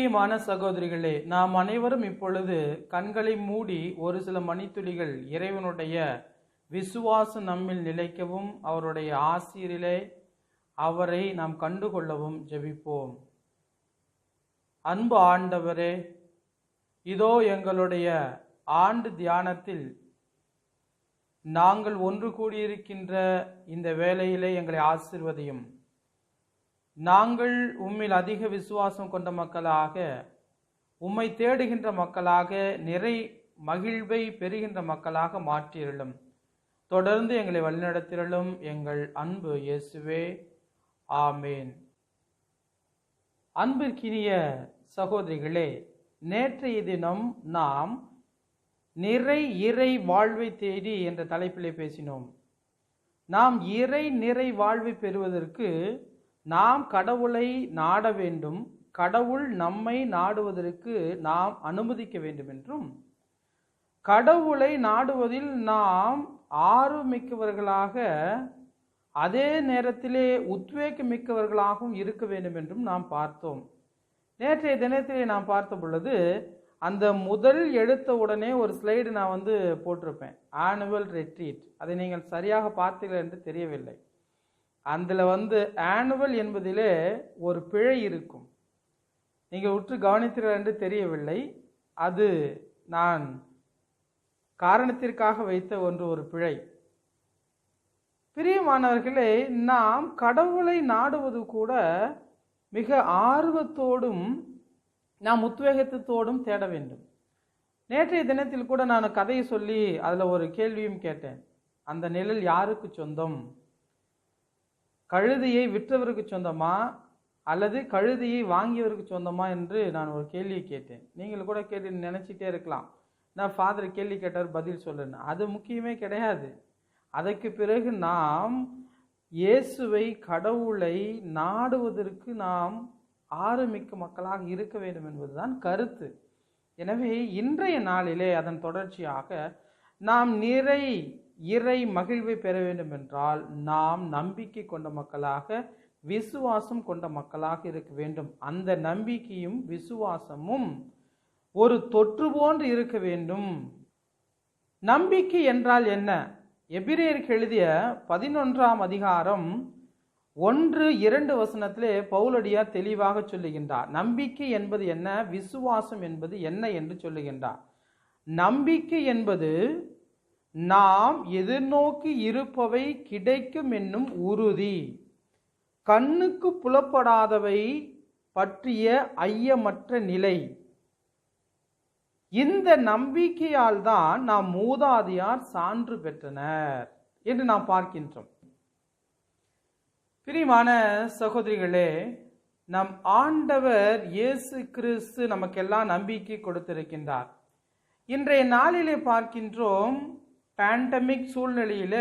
பிரியமான சகோதரிகளே, நாம் அனைவரும் இப்பொழுது கண்களை மூடி ஒரு சில மணித்துளிகள் இறைவனுடைய விசுவாசம் நம்மில் நிலைக்கவும் அவருடைய ஆசீரிலே அவரை நாம் கண்டுகொள்ளவும் ஜெபிப்போம். அன்பு ஆண்டவரே, இதோ எங்களுடைய ஆண்டு தியானத்தில் நாங்கள் ஒன்று கூடியிருக்கின்ற இந்த வேளையிலே எங்களை ஆசீர்வதியும். நாங்கள் உம்மில் அதிக விசுவாசம் கொண்ட மக்களாக, உம்மை தேடுகின்ற மக்களாக, நிறை மகிழ்வை பெறுகின்ற மக்களாக மாற்றியருளும். தொடர்ந்து எங்களை வழிநடத்தியருளும் எங்கள் அன்பு இயேசுவே, ஆமேன். அன்பிற்கினிய சகோதரிகளே, நேற்றைய தினம் நாம் இறை வாழ்வை தேடி என்ற தலைப்பிலே பேசினோம். நாம் நிறை வாழ்வை பெறுவதற்கு நாம் கடவுளை நாட வேண்டும், கடவுள் நம்மை நாடுவதற்கு நாம் அனுமதிக்க வேண்டும் என்றும், கடவுளை நாடுவதில் நாம் ஆர்வமிக்கவர்களாக அதே நேரத்திலே உத்வேகமிக்கவர்களாகவும் இருக்க வேண்டும் என்றும் நாம் பார்த்தோம். நேற்றைய தினத்திலே நாம் பார்த்த பொழுது அந்த முதல் எடுத்த உடனே ஒரு ஸ்லைடு நான் போட்டிருப்பேன், ஆனுவல் ரெட்ரீட். அதை நீங்கள் சரியாக பார்த்தீர்கள் என்று தெரியவில்லை. அதில் ஆனுவல் என்பதிலே ஒரு பிழை இருக்கும், நீங்கள் உற்று கவனித்தீர்கள் என்று தெரியவில்லை. அது நான் காரணத்திற்காக வைத்த ஒரு பிழை. பிரியமானவர்களே, நாம் கடவுளை நாடுவது கூட மிக ஆர்வத்தோடும் நாம் உத்வேகத்தோடும் தேட வேண்டும். நேற்றைய தினத்தில் கூட நான் கதையை சொல்லி அதில் ஒரு கேள்வியும் கேட்டேன். அந்த நிழல் யாருக்கு சொந்தம்? கழுதையை விற்றவருக்கு சொந்தமா அல்லது கழுதையை வாங்கியவருக்கு சொந்தமா என்று நான் ஒரு கேள்வியை கேட்டேன். நீங்கள் கூட கேட்டு நினைச்சிட்டே இருக்கலாம், நான் ஃபாதர் கேள்வி கேட்டார் பதில் சொல்லுன்னு. அது முக்கியமே கிடையாது. அதற்கு பிறகு நாம் இயேசுவை, கடவுளை நாடுவதற்கு நாம் ஆர்வமிக்க மக்களாக இருக்க வேண்டும் என்பதுதான் கருத்து. எனவே இன்றைய நாளிலே அதன் தொடர்ச்சியாக நாம் இறை மகிழ்வை பெற வேண்டும் என்றால் நாம் நம்பிக்கை கொண்ட மக்களாக, விசுவாசம் கொண்ட மக்களாக இருக்க வேண்டும். அந்த நம்பிக்கையும் விசுவாசமும் ஒரு தொற்று போன்று இருக்க வேண்டும். நம்பிக்கை என்றால் என்ன? எபிரேயருக்கு எழுதிய 11ஆம் அதிகாரம் 1-2 வசனத்திலே பவுலடியார் தெளிவாக சொல்லுகின்றார். நம்பிக்கை என்பது என்ன, விசுவாசம் என்பது என்ன என்று சொல்லுகின்றார். நம்பிக்கை என்பது நாம் எதிர்நோக்கி இருப்பவை கிடைக்கும் என்னும் உறுதி, கண்ணுக்கு புலப்படாதவை பற்றிய ஐயமற்ற நிலை. இந்த நம்பிக்கையால் தான் நாம் மூதாதையார் சான்று பெற்றனர் என்று நாம் பார்க்கின்றோம். பிரியமான சகோதரிகளே, நம் ஆண்டவர் இயேசு கிறிஸ்து நமக்கெல்லாம் நம்பிக்கை கொடுத்திருக்கின்றார். இன்றைய நாளிலே பார்க்கின்றோம், பேண்டமிக் சூழ்நிலையில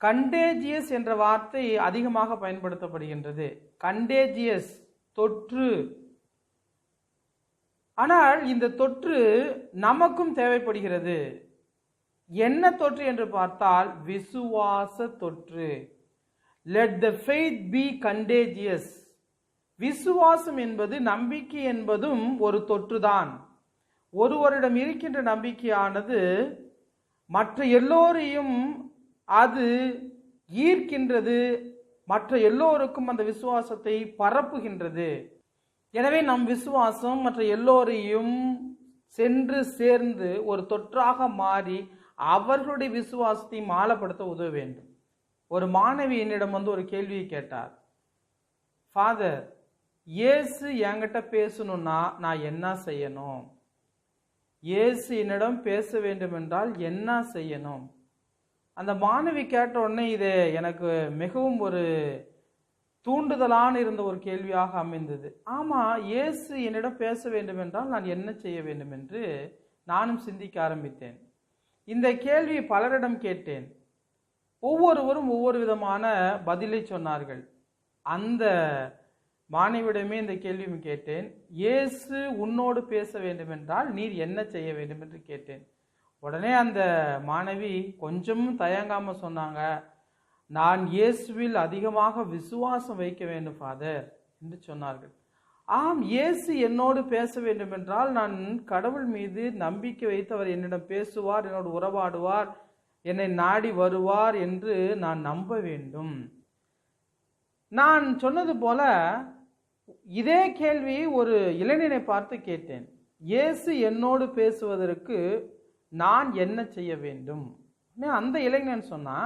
கண்டேஜியஸ் என்ற வார்த்தை அதிகமாக பயன்படுத்தப்படுகின்றது. கண்டேஜியஸ், தொற்று. ஆனால் இந்த தொற்று நமக்கும் தேவைப்படுகிறது. என்ன தொற்று என்று பார்த்தால் விசுவாச தொற்று. Let the faith be contagious. விசுவாசம் என்பது, நம்பிக்கை என்பதும் ஒரு தொற்றுதான். ஒருவரிடம் இருக்கின்ற நம்பிக்கையானது மற்ற எல்லோரையும் அது ஈர்க்கின்றது, மற்ற எல்லோருக்கும் அந்த விசுவாசத்தை பரப்புகின்றது. எனவே நம் விசுவாசம் மற்ற எல்லோரையும் சென்று சேர்ந்து ஒரு தொற்றாக மாறி அவர்களுடைய விசுவாசத்தை மாலப்படுத்த உதவ வேண்டும். ஒரு மாணவி என்னிடம் ஒரு கேள்வியை கேட்டார், ஃபாதர், இயேசு என்கிட்ட பேசணும்னா நான் என்ன செய்யணும்? இயேசு என்னிடம் பேச வேண்டும் என்றால் என்ன செய்யணும்? அந்த மாணவி கேட்ட உடனே இது எனக்கு மிகவும் ஒரு தூண்டுதலான இருந்த ஒரு கேள்வியாக அமைந்தது. ஆமா, இயேசு என்னிடம் பேச வேண்டும் என்றால் நான் என்ன செய்ய வேண்டும் என்று நானும் சிந்திக்க ஆரம்பித்தேன். இந்த கேள்வி பலரிடம் கேட்டேன். ஒவ்வொருவரும் ஒவ்வொரு விதமான பதிலை சொன்னார்கள். அந்த மாணவியிடமே இந்த கேள்வியும் கேட்டேன், இயேசு உன்னோடு பேச வேண்டும் என்றால் நீர் என்ன செய்ய வேண்டும் என்று கேட்டேன். உடனே அந்த மாணவி கொஞ்சமும் தயங்காம சொன்னாங்க, நான் இயேசுவில் அதிகமாக விசுவாசம் வைக்க வேண்டும் ஃபாதர் என்று சொன்னார்கள். ஆம், இயேசு என்னோடு பேச வேண்டும் என்றால் நான் கடவுள் மீது நம்பிக்கை வைத்து அவர் என்னிடம் பேசுவார், என்னோடு உறவாடுவார், என்னை நாடி வருவார் என்று நான் நம்ப வேண்டும். நான் சொன்னது போல இதே கேள்வி ஒரு இளைஞனை பார்த்து கேட்டேன். இயேசு என்னோடு பேசுவதற்கு நான் என்ன செய்ய வேண்டும்? அந்த இளைஞன் சொன்னா,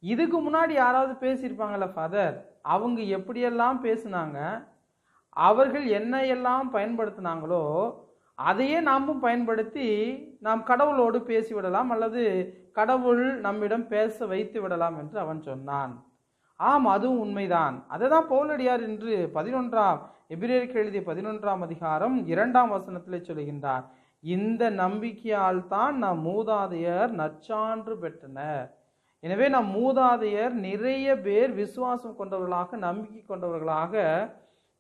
இதுக்கு முன்னாடி யாராவது பேசியிருப்பாங்கல்ல ஃபாதர், அவங்க எப்படியெல்லாம் பேசினாங்க, அவர்கள் என்ன எல்லாம் பயன்படுத்தினாங்களோ அதையே நாமும் பயன்படுத்தி நாம் கடவுளோடு பேசிவிடலாம், அல்லது கடவுள் நம்மிடம் பேச வைத்து விடலாம் என்று அவன் சொன்னான். ஆம், அதுவும் உண்மைதான். அதுதான் பவுலடியார் என்று எபிரேயருக்கு எழுதிய 11ஆம் அதிகாரம் 2ஆம் வசனத்திலே சொல்கின்றார். இந்த நம்பிக்கையால் தான் நம் மூதாதையர் நற்சான்று பெற்றனர். எனவே நம் மூதாதையர் நிறைய பேர் விசுவாசம் கொண்டவர்களாக, நம்பிக்கை கொண்டவர்களாக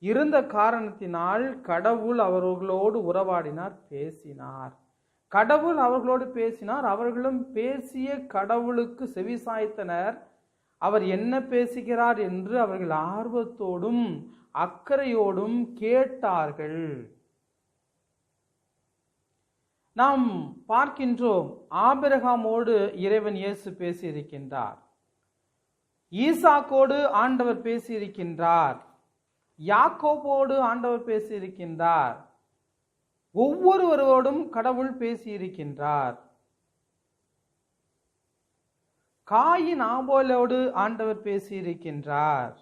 இருந்த காரணத்தினால் கடவுள் அவர்களோடு உறவாடினார், பேசினார். கடவுள் அவர்களோடு பேசினார், அவர்களும் பேசிய கடவுளுக்கு செவிசாய்த்தனர். அவர் என்ன பேசுகிறார் என்று அவர்கள் ஆர்வத்தோடும் அக்கறையோடும் கேட்டார்கள். நாம் பார்க்கின்றோம், ஆபிரகாமோடு இறைவன் இயேசு பேசியிருக்கின்றார், ஈசாக்கோடு ஆண்டவர் பேசியிருக்கின்றார், யாக்கோபோடு ஆண்டவர் பேசியிருக்கின்றார், ஒவ்வொருவரோடும் கடவுள் பேசியிருக்கின்றார். காயின் ஆபேலோடு ஆண்டவர் பேசியிருக்கின்றார்.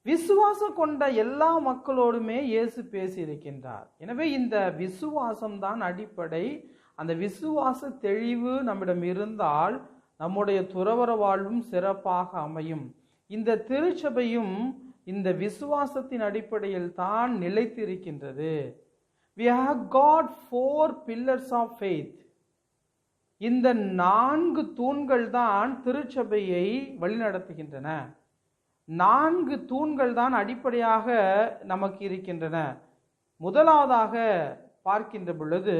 விசுவாசம் கொண்ட எல்லா மக்களோடுமே இயேசு பேசியிருக்கின்றார். எனவே இந்த விசுவாசம் தான் அடிப்படை. அந்த விசுவாச தெளிவு நம்மிடம் இருந்தால் நம்முடைய துறவற வாழ்வும் சிறப்பாக அமையும். இந்த திருச்சபையும் இந்த விசுவாசத்தின் அடிப்படையில் தான் நிலைத்திருக்கின்றது. We have got 4 pillars of faith. இந்த 4 தூண்கள் தான் திருச்சபையை வழிநடத்துகின்றன. 4 தூண்கள் தான் அடிப்படையாக நமக்கு இருக்கின்றன. முதலாவதாக பார்க்கின்ற பொழுது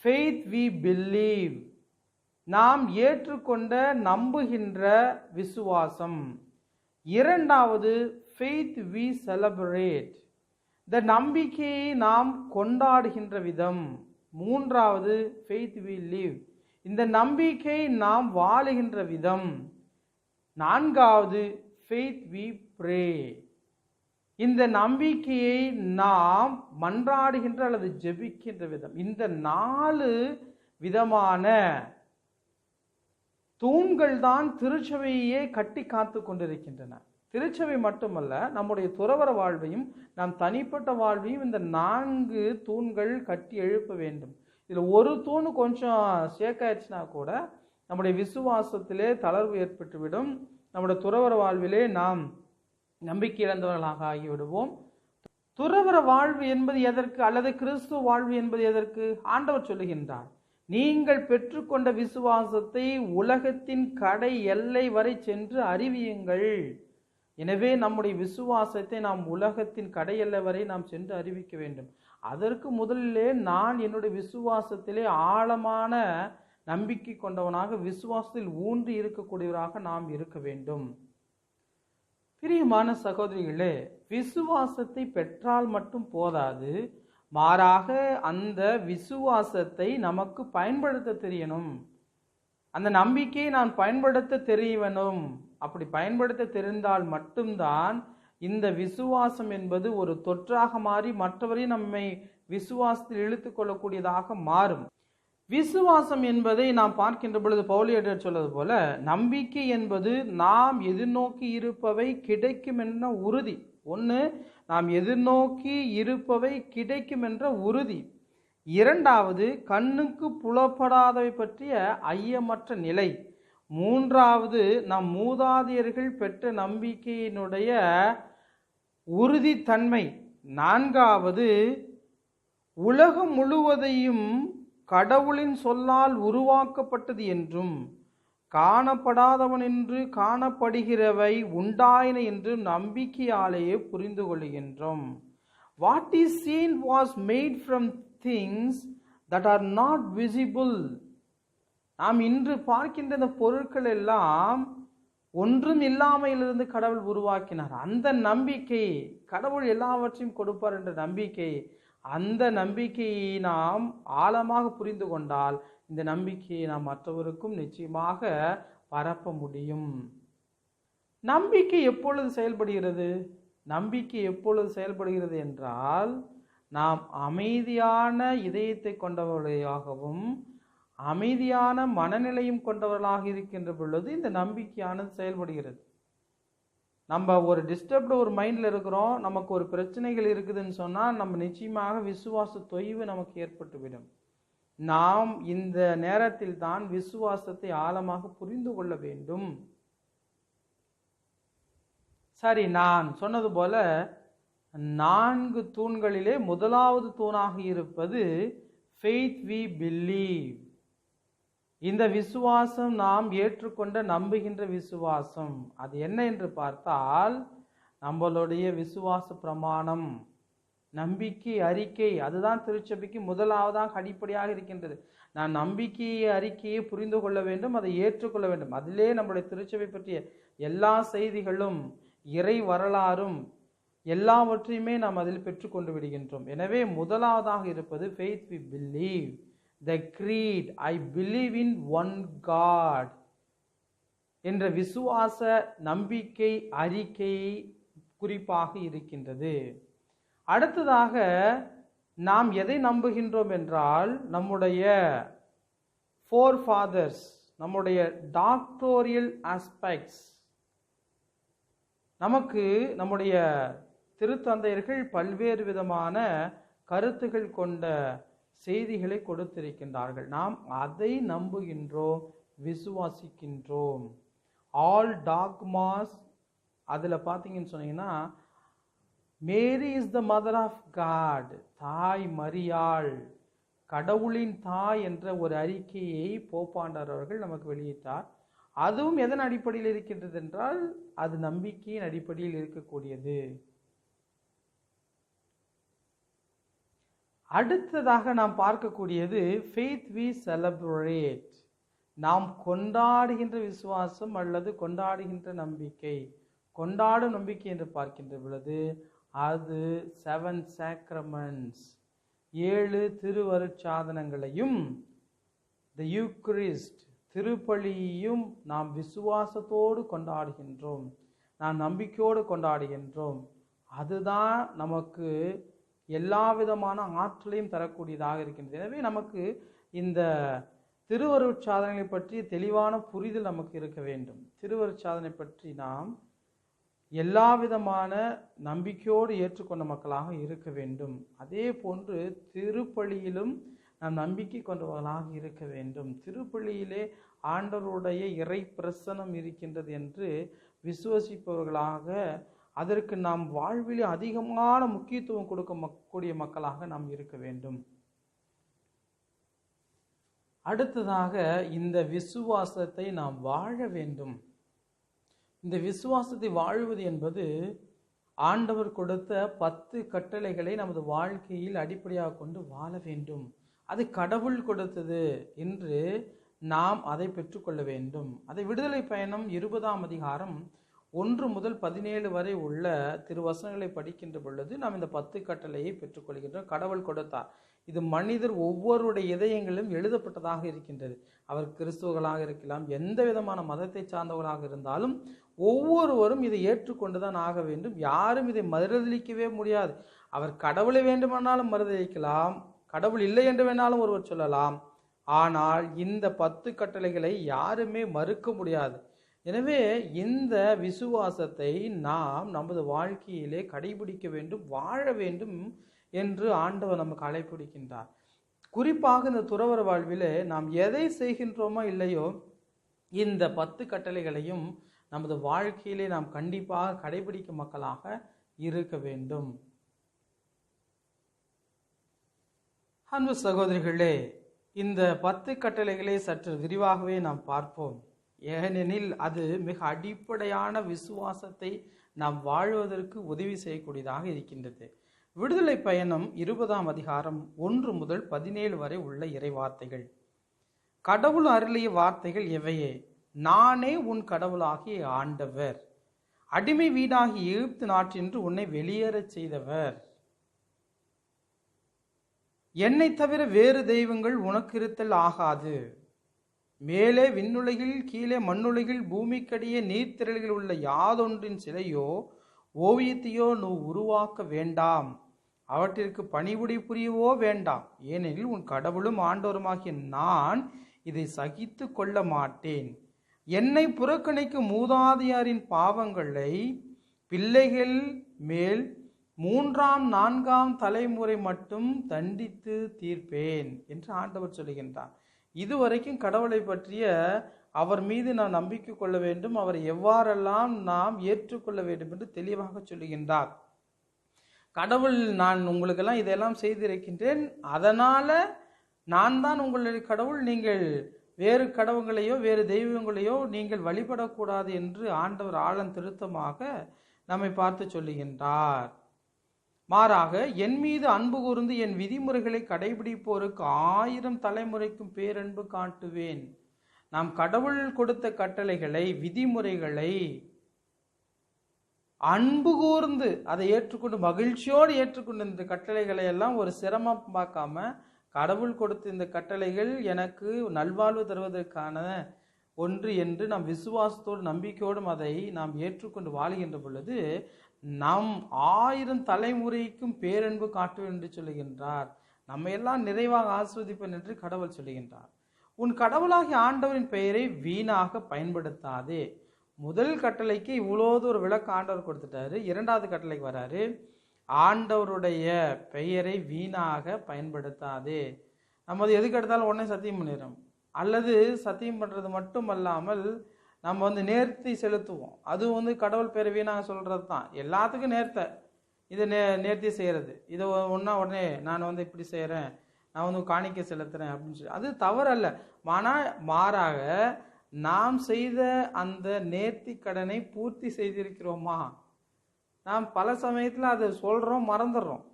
faith we believe, நாம் ஏற்றுக்கொண்ட நம்புகின்ற விசுவாசம். இரண்டாவது faith we celebrate, இந்த நம்பிக்கையை நாம் கொண்டாடுகின்ற விதம். மூன்றாவது faith we live, இந்த நம்பிக்கை நாம் வாழுகின்ற விதம். நான்காவது faith we pray, இந்த நம்பிக்கையை நாம் மன்றாடுகின்ற அல்லது ஜெபிக்கின்ற விதம். இந்த 4 விதமான தூண்கள் தான் திருச்சபையே கட்டி காத்து கொண்டிருக்கின்றன. திருச்சபை மட்டுமல்ல, நம்முடைய துறவற வாழ்வையும் நாம் தனிப்பட்ட வாழ்வையும் இந்த 4 தூண்கள் கட்டி எழுப்ப வேண்டும். இதில் ஒரு தூண் கொஞ்சம் சேக்காயிடுச்சுன்னா கூட நம்முடைய விசுவாசத்திலே தளர்வு ஏற்பட்டுவிடும். நம்முடைய துறவற வாழ்விலே நாம் நம்பிக்கை இழந்தவர்களாக ஆகிவிடுவோம். துறவற வாழ்வு என்பது எதற்கு, அல்லது கிறிஸ்துவ வாழ்வு என்பது எதற்கு? ஆண்டவர் சொல்லுகின்றார், நீங்கள் பெற்றுக்கொண்ட விசுவாசத்தை உலகத்தின் கடை எல்லை வரை சென்று அறிவியுங்கள். எனவே நம்முடைய விசுவாசத்தை நாம் உலகத்தின் கடை எல்லை வரை நாம் சென்று அறிவிக்க வேண்டும். அதற்கு முதலிலே நான் என்னுடைய விசுவாசத்திலே ஆழமான நம்பிக்கை கொண்டவனாக, விசுவாசத்தில் ஊன்றி இருக்கக்கூடியவராக நாம் இருக்க வேண்டும். பிரியமான சகோதரிகளே, விசுவாசத்தை பெற்றால் மட்டும் போதாது, மாறாக அந்த விசுவாசத்தை நமக்கு பயன்படுத்த தெரியணும். அந்த நம்பிக்கையை நான் பயன்படுத்த தெரியணும். அப்படி பயன்படுத்த தெரிந்தால் மட்டும்தான் இந்த விசுவாசம் என்பது ஒரு தொற்றாக மாறி மற்றவரையும் நம்மை விசுவாசத்தில் இழுத்து கொள்ளக்கூடியதாக மாறும். விசுவாசம் என்பதை நாம் பார்க்கின்ற பொழுது பவுலியடியார் சொல்வது போல, நம்பிக்கை என்பது நாம் எதிர்நோக்கி இருப்பவை கிடைக்கும் என்ற உறுதி. ஒன்று, நாம் எதிர்நோக்கி இருப்பவை கிடைக்கும் என்ற உறுதி. இரண்டாவது, கண்ணுக்கு புலப்படாதவை பற்றிய ஐயமற்ற நிலை. மூன்றாவது, நம் மூதாதையர்கள் பெற்ற நம்பிக்கையினுடைய உறுதித்தன்மை. நான்காவது, உலகம் முழுவதையும் கடவுளின் சொல்லால் உருவாக்கப்பட்டது என்றும் காணப்படாதவன் என்று காணப்படுகிறவை உண்டாயின என்று நம்பிக்கையாலேயே புரிந்து கொள்கின்றோம். What is seen was made from things that are not visible. நாம் இன்று பார்க்கின்ற இந்த பொருட்கள் எல்லாம் ஒன்றும் இல்லாமையிலிருந்து கடவுள் உருவாக்கினார். அந்த நம்பிக்கை, கடவுள் எல்லாவற்றையும் கொடுப்பார் என்ற நம்பிக்கை, அந்த நம்பிக்கையை நாம் ஆழமாக புரிந்து கொண்டால் இந்த நம்பிக்கையை நாம் மற்றவருக்கும் நிச்சயமாக பரப்ப முடியும். நம்பிக்கை எப்பொழுது செயல்படுகிறது? நம்பிக்கை எப்பொழுது செயல்படுகிறது என்றால், நாம் அமைதியான இதயத்தை கொண்டவர்களாகவும் அமைதியான மனநிலையும் கொண்டவர்களாக இருக்கின்ற பொழுது இந்த நம்பிக்கையானது செயல்படுகிறது. நம்ம ஒரு டிஸ்டர்ப்டு ஒரு மைண்டில் இருக்கிறோம், நமக்கு ஒரு பிரச்சனைகள் இருக்குதுன்னு சொன்னால் நம்ம நிச்சயமாக விசுவாச தொய்வு நமக்கு ஏற்பட்டுவிடும். நாம் இந்த நேரத்தில் தான் விசுவாசத்தை ஆழமாக புரிந்து கொள்ள வேண்டும். சரி, நான் சொன்னது போல 4 தூண்களிலே முதலாவது தூணாக இருப்பது faith we believe. இந்த விசுவாசம் நாம் ஏற்றுக்கொண்ட நம்புகின்ற விசுவாசம். அது என்ன என்று பார்த்தால், நம்மளுடைய விசுவாச பிரமாணம், நம்பிக்கை அறிக்கை. அதுதான் திருச்சபைக்கு முதலாவதாக அடிப்படையாக இருக்கின்றது. நான் நம்பிக்கையை அறிக்கையை புரிந்து கொள்ள வேண்டும், அதை ஏற்றுக்கொள்ள வேண்டும். அதிலே நம்முடைய திருச்சபை பற்றிய எல்லா செய்திகளும் இறை வரலாறும் எல்லாவற்றையுமே நாம் அதில் பெற்றுக்கொண்டு விடுகின்றோம். எனவே முதலாவதாக இருப்பது faith we believe. The creed, I believe in one God என்ற விசுவாச நம்பிக்கை அறிக்கை குறிப்பாக இருக்கின்றது. அடுத்ததாக நாம் எதை நம்புகின்றோம் என்றால், நம்முடைய forefathers, நம்முடைய டாக்டோரியல் ஆஸ்பெக்ட்ஸ். நமக்கு நம்முடைய திருத்தந்தையர்கள் பல்வேறு விதமான கருத்துகள் கொண்ட செய்திகளை கொடுத்திருக்கின்றார்கள். நாம் அதை நம்புகின்றோம், விசுவாசிக்கின்றோம். ஆல் டாக்மாஸ், அதில் பார்த்தீங்கன்னு சொன்னீங்கன்னா, Mary is the mother of God, தாய் மரியாள், கடவுளின் தாய் என்ற ஒரு அறிக்கையை போப்பாண்டவர் அவர்கள் நமக்கு வெளியிட்டார். அதுவும் எதன் அடிப்படையில் இருக்கின்றது என்றால், அது நம்பிக்கையின் அடிப்படையில் இருக்கக்கூடியது. அடுத்ததாக நாம் பார்க்கக்கூடியது faith we celebrate. நாம் கொண்டாடுகின்ற விசுவாசம் அல்லது கொண்டாடுகின்ற நம்பிக்கை. கொண்டாடும் நம்பிக்கை என்று பார்க்கின்ற பொழுது அது 7 sacraments, 7 திருவருட்சாதனங்களையும், the Eucharist, திருப்பலியையும் நாம் விசுவாசத்தோடு கொண்டாடுகின்றோம், நாம் நம்பிக்கையோடு கொண்டாடுகின்றோம். அதுதான் நமக்கு எல்லா விதமான ஆற்றலையும் தரக்கூடியதாக இருக்கின்றது. எனவே நமக்கு இந்த திருவருட்சாதனைகளை பற்றி தெளிவான புரிதல் நமக்கு இருக்க வேண்டும். திருவருட்சாதனை பற்றி நாம் எல்லா விதமான நம்பிக்கையோடு ஏற்றுக்கொண்ட மக்களாக இருக்க வேண்டும். அதே போன்று திருப்பலியிலும் நாம் நம்பிக்கை கொண்டவர்களாக இருக்க வேண்டும். திருப்பலியிலே ஆண்டவருடைய இறை பிரசனம் இருக்கின்றது என்று விசுவசிப்பவர்களாக, அதற்கு நாம் வாழ்விலே அதிகமான முக்கியத்துவம் கொடுக்கக்கூடிய மக்களாக நாம் இருக்க வேண்டும். அடுத்ததாக இந்த விசுவாசத்தை நாம் வாழ வேண்டும். இந்த விசுவாசத்தை வாழுவது என்பது ஆண்டவர் கொடுத்த 10 கட்டளைகளை நமது வாழ்க்கையில் அடிப்படையாக கொண்டு வாழ வேண்டும். அது கடவுள் கொடுத்தது என்று நாம் அதை பெற்றுக்கொள்ள வேண்டும். அதை விடுதலை பயணம் 20ஆம் அதிகாரம் 1 முதல் 17 வரை உள்ள திருவசனங்களை படிக்கின்ற பொழுது நாம் இந்த 10 கட்டளையை பெற்றுக்கொள்கின்றோம். கடவுள் கொடுத்தார். இது மனிதர் ஒவ்வொருடைய இதயங்களிலும் எழுதப்பட்டதாக இருக்கின்றது. அவர் கிறிஸ்துவர்களாக இருக்கலாம், எந்த விதமான மதத்தை சார்ந்தவர்களாக இருந்தாலும் ஒவ்வொருவரும் இதை ஏற்றுக்கொண்டுதான் ஆக வேண்டும். யாரும் இதை மறுதலிக்கவே முடியாது. அவர் கடவுளை வேண்டுமானாலும் மறுதலிக்கலாம், கடவுள் இல்லை என்று வேணாலும் ஒருவர் சொல்லலாம். ஆனால் இந்த 10 கட்டளைகளை யாருமே மறுக்க முடியாது. எனவே இந்த விசுவாசத்தை நாம் நமது வாழ்க்கையிலே கடைபிடிக்க வேண்டும், வாழ வேண்டும் என்று ஆண்டவர் நமக்கு அழைப்பிடுக்கின்றார். குறிப்பாக இந்த துறவற வாழ்விலே நாம் எதை செய்கின்றோமோ இல்லையோ, இந்த 10 கட்டளைகளையும் நமது வாழ்க்கையிலே நாம் கண்டிப்பாக கடைபிடிக்கும் மக்களாக இருக்க வேண்டும். அன்பு சகோதரிகளே, இந்த 10 கட்டளைகளை சற்று விரிவாகவே நாம் பார்ப்போம். ஏனெனில் அது மிக அடிப்படையான விசுவாசத்தை நாம் வாழ்வதற்கு உதவி செய்யக்கூடியதாக இருக்கின்றது. விடுதலை பயணம் 20ஆம் அதிகாரம் 1 முதல் 17 வரை உள்ள இறை வார்த்தைகள். கடவுள் அருளிய வார்த்தைகள் எவையே? நானே உன் கடவுளாகிய ஆண்டவர். அடிமை வீடாகி எகிப்து நாட்டின்று உன்னை வெளியேறச் செய்தவர். என்னை தவிர வேறு தெய்வங்கள் உனக்கு இருத்தல் ஆகாது. மேலே விண்ணுலகில் கீழே மண்ணுலகில் பூமிக்கடியே நீர்த்திரளில் உள்ள யாதொன்றின் சிலையோ ஓவியத்தையோ நீ உருவாக்க வேண்டாம். அவற்றிற்கு பணிபுரி புரியவோ வேண்டாம். ஏனெனில் உன் கடவுளும் ஆண்டவருமாகிய நான் இதை சகித்து கொள்ள மாட்டேன். என்னை புறக்கணிக்கும் மூதாதையாரின் பாவங்களை பிள்ளைகள் மேல் 3ஆம் 4ஆம் தலைமுறை மட்டும் தண்டித்து தீர்ப்பேன் என்று ஆண்டவர் சொல்லுகின்றார். இதுவரைக்கும் கடவுளை பற்றிய அவர் மீது நாம் நம்பிக்கை கொள்ள வேண்டும், அவரை எவ்வாறெல்லாம் நாம் ஏற்றுக்கொள்ள வேண்டும் என்று தெளிவாக சொல்லுகின்றார். கடவுள், நான் உங்களுக்கெல்லாம் இதெல்லாம் செய்திருக்கின்றேன், அதனால நான் தான் உங்களுடைய கடவுள், நீங்கள் வேறு கடவுள்களையோ வேறு தெய்வங்களையோ நீங்கள் வழிபடக்கூடாது என்று ஆண்டவர் ஆழம் திருத்தமாக நம்மை பார்த்து சொல்லுகின்றார். மாறாக என் மீது அன்பு கூர்ந்து என் விதிமுறைகளை கடைபிடிப்போருக்கு 1000 தலைமுறைக்கும் பேரன்பு காட்டுவேன். நாம் கடவுள் கொடுத்த கட்டளைகளை, விதிமுறைகளை அன்பு கூர்ந்து அதை ஏற்றுக்கொண்டு மகிழ்ச்சியோடு ஏற்றுக்கொண்டு இந்த கட்டளைகளை எல்லாம் ஒரு சிரமம் பார்க்காம, கடவுள் கொடுத்த இந்த கட்டளைகள் எனக்கு நல்வாழ்வு தருவதற்கான ஒன்று என்று நாம் விசுவாசத்தோடு நம்பிக்கையோடும் அதை நாம் ஏற்றுக்கொண்டு வாழ்கின்ற பொழுது நாம் 1000 தலைமுறைக்கும் பேரன்பு காட்டுவேன் என்று சொல்லுகின்றார். நம்ம எல்லாம் நிறைவாக ஆஸ்வதிப்பேன் என்று கடவுள் சொல்லுகின்றார். உன் கடவுளாகிய ஆண்டவரின் பெயரை வீணாக பயன்படுத்தாதே. முதல் கட்டளைக்கு இவ்வளோது ஒரு விளக்கம் ஆண்டவர் கொடுத்துட்டாரு. 2வது கட்டளைக்கு வராரு, ஆண்டவருடைய பெயரை வீணாக பயன்படுத்தாதே. நம்ம அது எதுக்கு எடுத்தாலும் உடனே சத்தியம் பண்ணிடுறோம், அல்லது சத்தியம் பண்ணுறது மட்டும் அல்லாமல் நம்ம நேர்த்தி செலுத்துவோம். அது கடவுள் பேரை வீணாக சொல்கிறது தான். எல்லாத்துக்கும் இதை நேர்த்தி செய்கிறது. இதை ஒன்றா உடனே நான் இப்படி செய்கிறேன், நான் காணிக்கை செலுத்துகிறேன் அப்படின்னு சொல்லி அது தவறல்ல. மாறாக நாம் செய்த அந்த நேர்த்தி கடனை பூர்த்தி செய்திருக்கிறோமா? நாம் பல சமயத்தில் அதை சொல்கிறோம், மறந்துடுறோம்.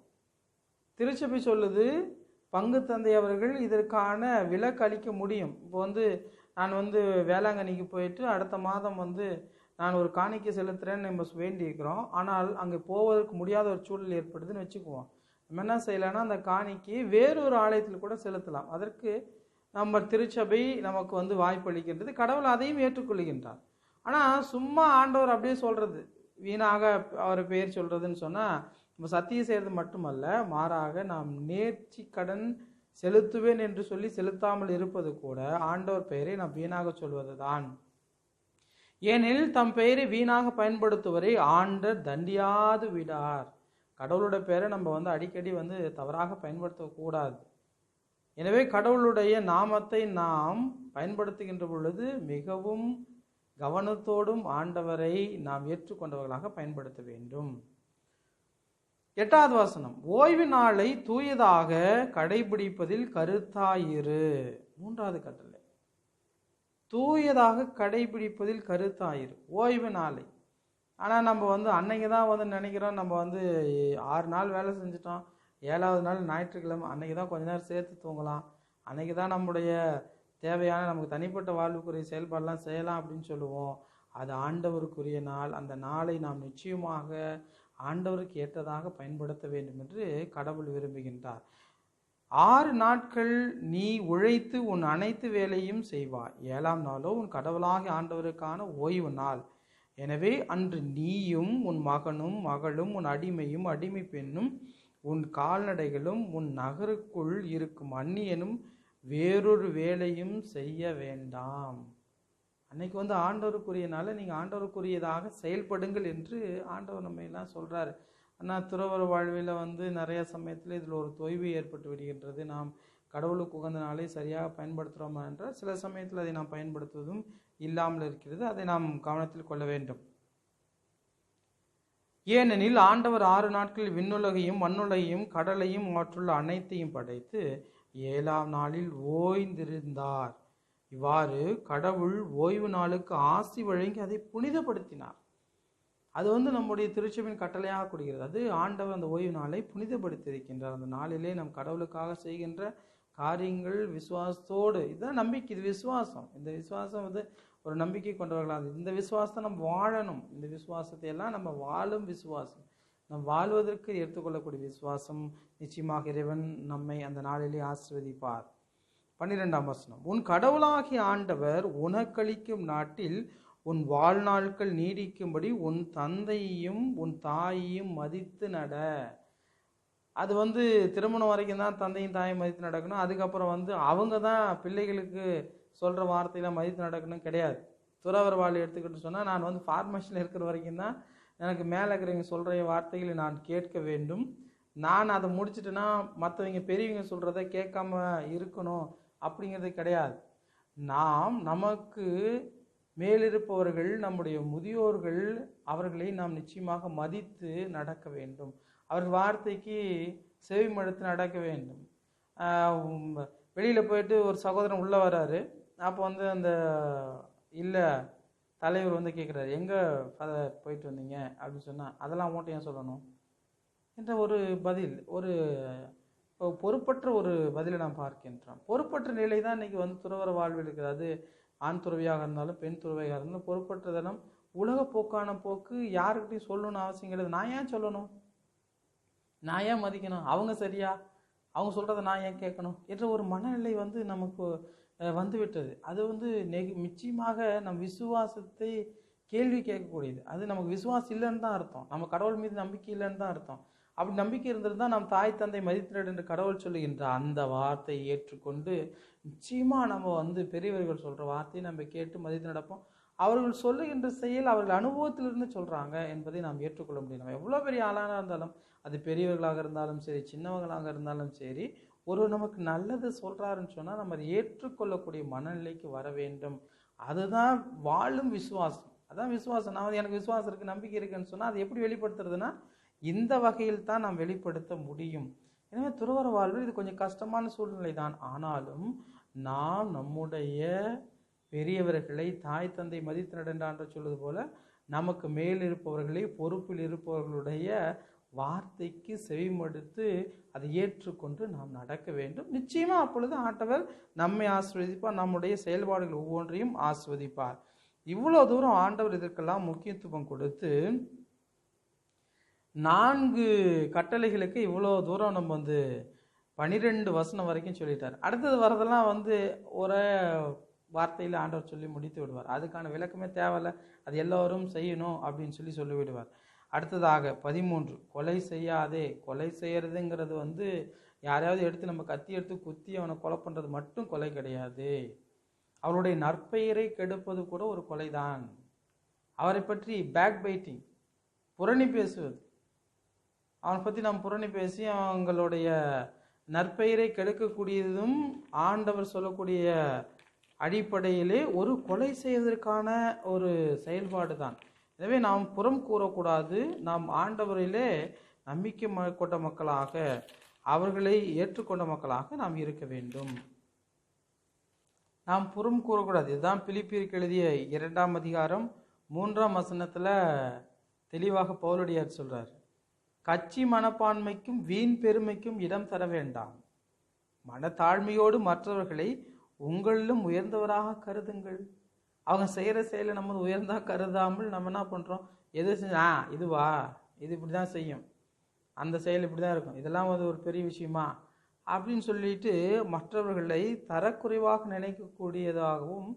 திருச்சபை சொல்லுது, பங்கு தந்தை அவர்கள் இதற்கான விலக்கு அளிக்க முடியும். இப்போ நான் வேளாங்கண்ணிக்கு போயிட்டு அடுத்த மாதம் நான் ஒரு காணிக்கை செலுத்துறேன்னு நம்ம வேண்டியிருக்கிறோம். ஆனால் அங்கே போவதற்கு முடியாத ஒரு சூழல் ஏற்படுதுன்னு வச்சுக்குவோம். நம்ம என்ன செய்யலாம்னா அந்த காணிக்கையை வேறொரு ஆலயத்தில் கூட செலுத்தலாம். அதற்கு நம்ம திருச்சபை நமக்கு வாய்ப்பு அளிக்கின்றது. கடவுள் அதையும் ஏற்றுக்கொள்கின்றார். ஆனால் சும்மா ஆண்டவர் அப்படியே சொல்றது, வீணாக அவர் பெயர் சொல்றதுன்னு சொன்னால் நம்ம சத்தியம் செய்கிறது மட்டுமல்ல, மாறாக நாம் நேர்ச்சி கடன் செலுத்துவேன் என்று சொல்லி செலுத்தாமல் இருப்பது கூட ஆண்டவர் பெயரை நாம் வீணாக சொல்வது தான். ஏனெனில் தம் பெயரை வீணாக பயன்படுத்துவரை ஆண்டவர் தண்டியாது விடார். கடவுளுடைய பெயரை நம்ம அடிக்கடி தவறாக பயன்படுத்தக்கூடாது. எனவே கடவுளுடைய நாமத்தை நாம் பயன்படுத்துகின்ற பொழுது மிகவும் கவனத்தோடும் ஆண்டவரை நாம் ஏற்றுக்கொண்டவர்களாக பயன்படுத்த வேண்டும். 8வது வசனம், ஓய்வு நாளை தூயதாக கடைபிடிப்பதில் கருத்தாயிரு. 3வது கட்டளை, தூயதாக கடைபிடிப்பதில் கருத்தாயிரு. ஓய்வு நாளை. ஆனால் நம்ம அன்னைக்கு தான் நினைக்கிறோம், நம்ம 6 நாள் வேலை செஞ்சிட்டோம், 7வது நாள் ஞாயிற்றுக்கிழமை, அன்னைக்கு தான் கொஞ்ச நேரம் சேர்த்து தூங்கலாம், அன்னைக்கு தான் நம்முடைய தேவையான நமக்கு தனிப்பட்ட வாழ்வுக்குரிய செயல்பாடெல்லாம் செய்யலாம் அப்படின்னு சொல்லுவோம். அது ஆண்டவருக்குரிய நாள். அந்த நாளை நாம் நிச்சயமாக ஆண்டவருக்கு ஏற்றதாக பயன்படுத்த வேண்டும் என்று கடவுள் விரும்புகின்றார். 6 நாட்கள் நீ உழைத்து உன் அனைத்து வேலையும் செய்வாய், 7ஆம் நாளோ உன் கடவுளாகிய ஆண்டவருக்கான ஓய்வு நாள். எனவே அன்று நீயும் உன் மகனும் மகளும் உன் அடிமையும் அடிமை பெண்ணும் உன் கால்நடைகளும் உன் நகருக்குள் இருக்கும் அந்நியனும் வேறொரு வேலையும் செய்ய வேண்டாம். அன்னைக்கு ஆண்டவருக்குரிய நாள், நீங்கள் ஆண்டவருக்குரியதாக செயல்படுங்கள் என்று ஆண்டவர் நம்ம எல்லாம் சொல்கிறாரு. ஆனால் துறவற வாழ்வில் நிறைய சமயத்தில் இதில் ஒரு தொய்வு ஏற்பட்டு விடுகின்றது. நாம் கடவுளுக்கு உகந்த நாளை சரியாக பயன்படுத்துகிறோமா என்றால் சில சமயத்தில் அதை நாம் பயன்படுத்துவதும் இல்லாமல் இருக்கிறது. அதை நாம் கவனத்தில் கொள்ள வேண்டும். ஏனெனில் ஆண்டவர் 6 நாட்களில் விண்ணுலகையும் மண்ணுலகையும் கடலையும் அவற்றுள்ள அனைத்தையும் படைத்து 7ஆம் நாளில் ஓய்ந்திருந்தார். இவ்வாறு கடவுள் ஓய்வு நாளுக்கு ஆசி வழங்கி அதை புனிதப்படுத்தினார். அது நம்முடைய திருச்சபையின் கட்டளையாக கூடுகிறது. அது ஆண்டவர் அந்த ஓய்வு நாளை புனிதப்படுத்தி இருக்கின்றார். அந்த நாளிலே நம் கடவுளுக்காக செய்கின்ற காரியங்கள் விசுவாசத்தோடு, இதுதான் நம்பிக்கை, இது விசுவாசம். இந்த விசுவாசம் வந்து ஒரு நம்பிக்கை கொண்டவர்களாக, இந்த விசுவாசத்தை நம்ம வாழணும். இந்த விசுவாசத்தை எல்லாம் நம்ம வாழும் விசுவாசம், நம் வாழ்வதற்கு எடுத்துக்கொள்ளக்கூடிய விசுவாசம். நிச்சயமாக இறைவன் நம்மை அந்த நாளிலே ஆசீர்வதிப்பார். 12ஆம் வசனம், உன் கடவுளாகிய ஆண்டவர் உனக்களிக்கும் நாட்டில் உன் வாழ்நாட்கள் நீடிக்கும்படி உன் தந்தையையும் உன் தாயையும் மதித்து நட. அது வந்து திருமணம் வரைக்கும் தான் தந்தையும் தாயும் மதித்து நடக்கணும். அதுக்கப்புறம் வந்து அவங்க தான் பிள்ளைகளுக்கு சொல்கிற வார்த்தையெல்லாம் மதித்து நடக்கணும் கிடையாது. துறவர வாழ் எடுத்துக்கிட்டு சொன்னால், நான் வந்து ஃபார்மேஷனில் இருக்கிற வரைக்கும் தான் எனக்கு மேலே இருக்கிறவங்க சொல்கிற வார்த்தைகளை நான் கேட்க வேண்டும். நான் அதை முடிச்சுட்டேன்னா மற்றவங்க பெரியவங்க சொல்கிறத கேட்காம இருக்கணும் அப்படிங்கிறது கிடையாது. நமக்கு மேலிருப்பவர்கள், நம்முடைய முதியோர்கள், அவர்களை நாம் நிச்சயமாக மதித்து நடக்க வேண்டும். அவர்கள் வார்த்தைக்கு செவிமடுத்து நடக்க வேண்டும். வெளியில் போயிட்டு ஒரு சகோதரன் உள்ளே வராரு. அப்போ வந்து அந்த இல்லை தலைவர் வந்து கேட்குறாரு, எங்கே போயிட்டு வந்தீங்க அப்படின்னு சொன்னால், அதெல்லாம் அவங்கள்ட்ட ஏன் சொல்லணும் என்ற ஒரு பதில், ஒரு பொறுப்பற்ற ஒரு பதிலை நாம் பார்க்கின்றோம். பொறுப்பற்ற நிலை தான் இன்றைக்கி வந்து துறவர வாழ்வில் இருக்குது. அது ஆண் துறவியாக இருந்தாலும் பெண் துறவியாக இருந்தாலும் பொறுப்பற்றதெல்லாம் உலக போக்கான போக்கு. யாருக்கிட்டையும் சொல்லணும்னு அவசியம் கிடையாது. நான் ஏன் சொல்லணும், நான் ஏன் மதிக்கணும், அவங்க சரியா, அவங்க சொல்கிறத நான் ஏன் கேட்கணும் என்ற ஒரு மனநிலை வந்து நமக்கு வந்துவிட்டது. அது வந்து நிச்சயமாக நம் விசுவாசத்தை கேள்வி கேட்கக்கூடியது. அது நமக்கு விசுவாசம் இல்லைன்னு தான் அர்த்தம், நம்ம கடவுள் மீது நம்பிக்கை இல்லைன்னு தான் அர்த்தம். அப்படி நம்பிக்கை இருந்திருந்தால் நம் தாய் தந்தை மதித்தினர் என்று கடவுள் சொல்லுகின்ற அந்த வார்த்தையை ஏற்றுக்கொண்டு நிச்சயமாக நம்ம வந்து பெரியவர்கள் சொல்கிற வார்த்தையை நம்ம கேட்டு மதித்து நடப்போம். அவர்கள் சொல்லுகின்ற செயல் அவர்கள் அனுபவத்திலிருந்து சொல்கிறாங்க என்பதை நாம் ஏற்றுக்கொள்ள முடியும். நம்ம எவ்வளோ பெரிய ஆளாக இருந்தாலும், அது பெரியவர்களாக இருந்தாலும் சரி, சின்னவங்களாக இருந்தாலும் சரி, நமக்கு நல்லது சொல்கிறாருன்னு சொன்னால் நம்ம அதை ஏற்றுக்கொள்ளக்கூடிய மனநிலைக்கு வர வேண்டும். அதுதான் வாழும் விசுவாசம். அதான் விசுவாசம். நான் வந்து எனக்கு விசுவாசம் இருக்குது, நம்பிக்கை இருக்குன்னு சொன்னால் அது எப்படி வெளிப்படுத்துறதுன்னா இந்த வகையில் தான் நாம் வெளிப்படுத்த முடியும். எனவே துறவற வாழ்வு இது கொஞ்சம் கஷ்டமான சூழ்நிலை தான். ஆனாலும் நாம் நம்முடைய பெரியவர்களை, தாய் தந்தை மதித்து நடந்தான்ற சொல்வது போல, நமக்கு மேல் இருப்பவர்களை, பொறுப்பில் இருப்பவர்களுடைய வார்த்தைக்கு செவிமடுத்து அதை ஏற்றுக்கொண்டு நாம் நடக்க வேண்டும். நிச்சயமாக அப்பொழுது ஆண்டவர் நம்மை ஆசீர்வதிப்பார், நம்முடைய செயல்பாடுகள் ஒவ்வொன்றையும் ஆசீர்வதிப்பார். இவ்வளோ தூரம் ஆண்டவர் இதற்கெல்லாம் முக்கியத்துவம் கொடுத்து 4 கட்டளைகளுக்கு இவ்வளோ தூரம் நம்ம வந்து 12 வசனம் வரைக்கும் சொல்லிட்டார். அடுத்தது வரதெல்லாம் வந்து ஒரே வார்த்தையில் ஆண்டவர் சொல்லி முடித்து விடுவார். அதுக்கான விளக்கமே தேவையில்லை, அது எல்லோரும் செய்யணும் அப்படின்னு சொல்லி விடுவார். அடுத்ததாக 13, கொலை செய்யாதே. கொலை செய்யறதுங்கிறது வந்து யாரையாவது எடுத்து நம்ம கத்தி எடுத்து குத்தி அவனை கொலை பண்ணுறது மட்டும் கொலை கிடையாது. அவருடைய நற்பெயரை கெடுப்பது கூட ஒரு கொலைதான். அவரை பற்றி பேக் பைட்டிங், புரணி பேசுவது, அவனை பற்றி நாம் புரணி பேசி அவங்களுடைய நற்பெயரை கெடுக்கக்கூடியதும் ஆண்டவர் சொல்லக்கூடிய அடிப்படையிலே ஒரு கொலை செய்வதற்கான ஒரு செயல்பாடு தான். எனவே நாம் புறம் கூறக்கூடாது. நாம் ஆண்டவரிலே நம்பிக்கை கொண்ட மக்களாக, அவர்களை ஏற்றுக்கொண்ட மக்களாக நாம் இருக்க வேண்டும். நாம் புறம் கூறக்கூடாது. இதுதான் பிலிப்பியருக்கு எழுதிய 2ஆம் அதிகாரம் 3ஆம் வசனத்தில் தெளிவாக பவுலடியார் சொல்றார். கட்சி மனப்பான்மைக்கும் வீண் பெருமைக்கும் இடம் தர வேண்டாம். மனத்தாழ்மையோடு மற்றவர்களை உங்களிலும் உயர்ந்தவராக கருதுங்கள். அவங்க செய்கிற செயலை நம்ம உயர்ந்தா கருதாமல் நம்ம என்ன பண்ணுறோம், எது செஞ்சா இதுவா, இது இப்படி தான் செய்யும், அந்த செயல் இப்படி தான் இருக்கும், இதெல்லாம் வந்து ஒரு பெரிய விஷயமா அப்படின்னு சொல்லிட்டு மற்றவர்களை தரக்குறைவாக நினைக்கக்கூடியதாகவும்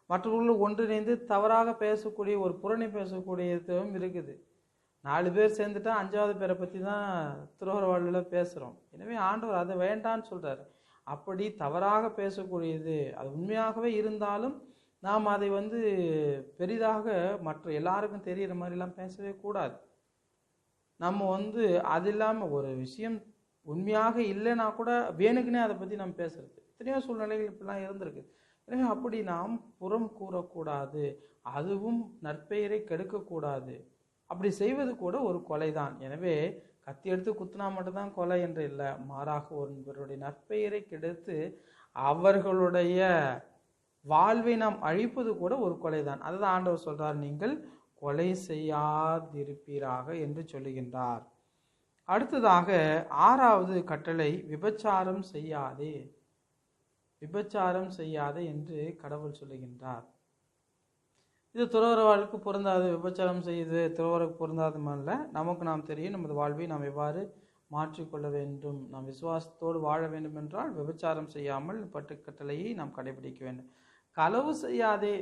மற்றவர்கள் ஒன்றிணைந்து தவறாக பேசக்கூடிய ஒரு புரணி பேசக்கூடியதும் இருக்குது. 4 பேர் சேர்ந்துட்டா 5வது பேரை பற்றி தான் துறவற வாழ்வில் பேசுகிறோம். எனவே ஆண்டவர் அதை வேண்டான்னு சொல்கிறார். அப்படி தவறாக பேசக்கூடியது அது உண்மையாகவே இருந்தாலும் நாம் அதை வந்து பெரிதாக மற்ற எல்லாருக்கும் தெரிகிற மாதிரிலாம் பேசவே கூடாது. நம்ம வந்து அது இல்லாமல் ஒரு விஷயம் உண்மையாக இல்லைன்னா கூட வேணுக்குன்னே அதை பற்றி நம்ம பேசுறது எத்தனையோ சூழ்நிலைகள் இப்படிலாம் இருந்திருக்கு. எனவே அப்படி நாம் புறம் கூறக்கூடாது, அதுவும் நற்பெயரை கெடுக்கக்கூடாது. அப்படி செய்வது கூட ஒரு கொலை தான். எனவே கத்தி எடுத்து குத்துனா மட்டும்தான் கொலை என்று இல்லை, மாறாக ஒருவருடைய நற்பெயரை கெடுத்து அவர்களுடைய வாழ்வை நாம் அழிப்பது கூட ஒரு கொலை தான். அதுதான் ஆண்டவர் சொல்றார், நீங்கள் கொலை செய்யாதிருப்பீராக என்று சொல்லுகின்றார். அடுத்ததாக 6வது கட்டளை, விபச்சாரம் செய்யாதே. விபச்சாரம் செய்யாதே என்று கடவுள் சொல்லுகின்றார். இது துறவற வாழ்க்கை பொருந்தாது. விபச்சாரம் செய்யுது துறவరకు பொருந்தாது அல்ல. நமக்கு நாம் தெரியும் நமது வாழ்வை நாம் எவ்வாறு மாற்றிக்கொள்ள வேண்டும். நாம் விசுவாசத்தோடு வாழ வேண்டும் என்றால் விபச்சாரம் செய்யாமல் பட்டுக்கட்டளையை நாம் கடைபிடிக்க வேண்டும். களவு செய்யாதே,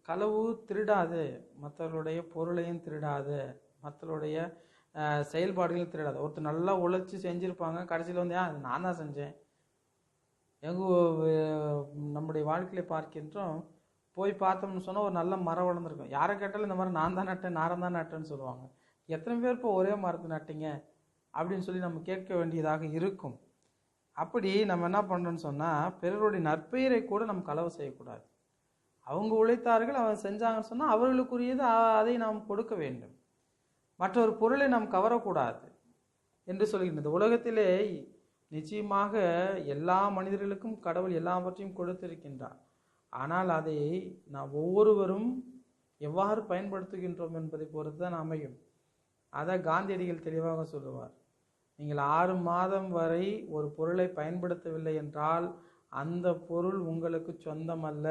களவு திருடாது, மற்றவர்களுடைய பொருளையும் திருடாது, மற்றவருடைய செயல்பாடுகளையும் திருடாது. ஒருத்தர் நல்லா உழைச்சி செஞ்சுருப்பாங்க, கடைசியில் வந்து அது நான் தான் செஞ்சேன். நம்முடைய வாழ்க்கையில பார்க்கின்றோம். போய் பார்த்தோம்னு சொன்னால் ஒரு நல்ல மரம் வளர்ந்துருக்கும். யாரை கேட்டாலும் இந்த மாதிரி நான் தான் நட்டேன், நாரம் தான் நட்டேன்னு சொல்லுவாங்க. எத்தனை பேர் இப்போ ஒரே மரத்தை நட்டிங்க அப்படின்னு சொல்லி நம்ம கேட்க வேண்டியதாக இருக்கும். அப்படி நம்ம என்ன பண்ணுறோன்னு சொன்னால், பிறருடைய நற்பெயரை கூட நம்ம களவு செய்யக்கூடாது. அவங்க உழைத்தார்கள், அவங்க செஞ்சாங்கன்னு சொன்னால் அவர்களுக்குரியது அதை நாம் கொடுக்க வேண்டும். மற்றொரு பொருளை நாம் கவரக்கூடாது என்று சொல்கின்றது. உலகத்திலே நிச்சயமாக எல்லா மனிதர்களுக்கும் கடவுள் எல்லாவற்றையும் கொடுத்திருக்கின்றார். ஆனால் அதை நாம் ஒவ்வொருவரும் எவ்வாறு பயன்படுத்துகின்றோம் என்பதை பொறுத்து தான் அமையும். அதை காந்தியடிகள் தெளிவாக சொல்லுவார். நீங்கள் 6 மாதம் வரை ஒரு பொருளை பயன்படுத்தவில்லை என்றால் அந்த பொருள் உங்களுக்கு சொந்தம் அல்ல,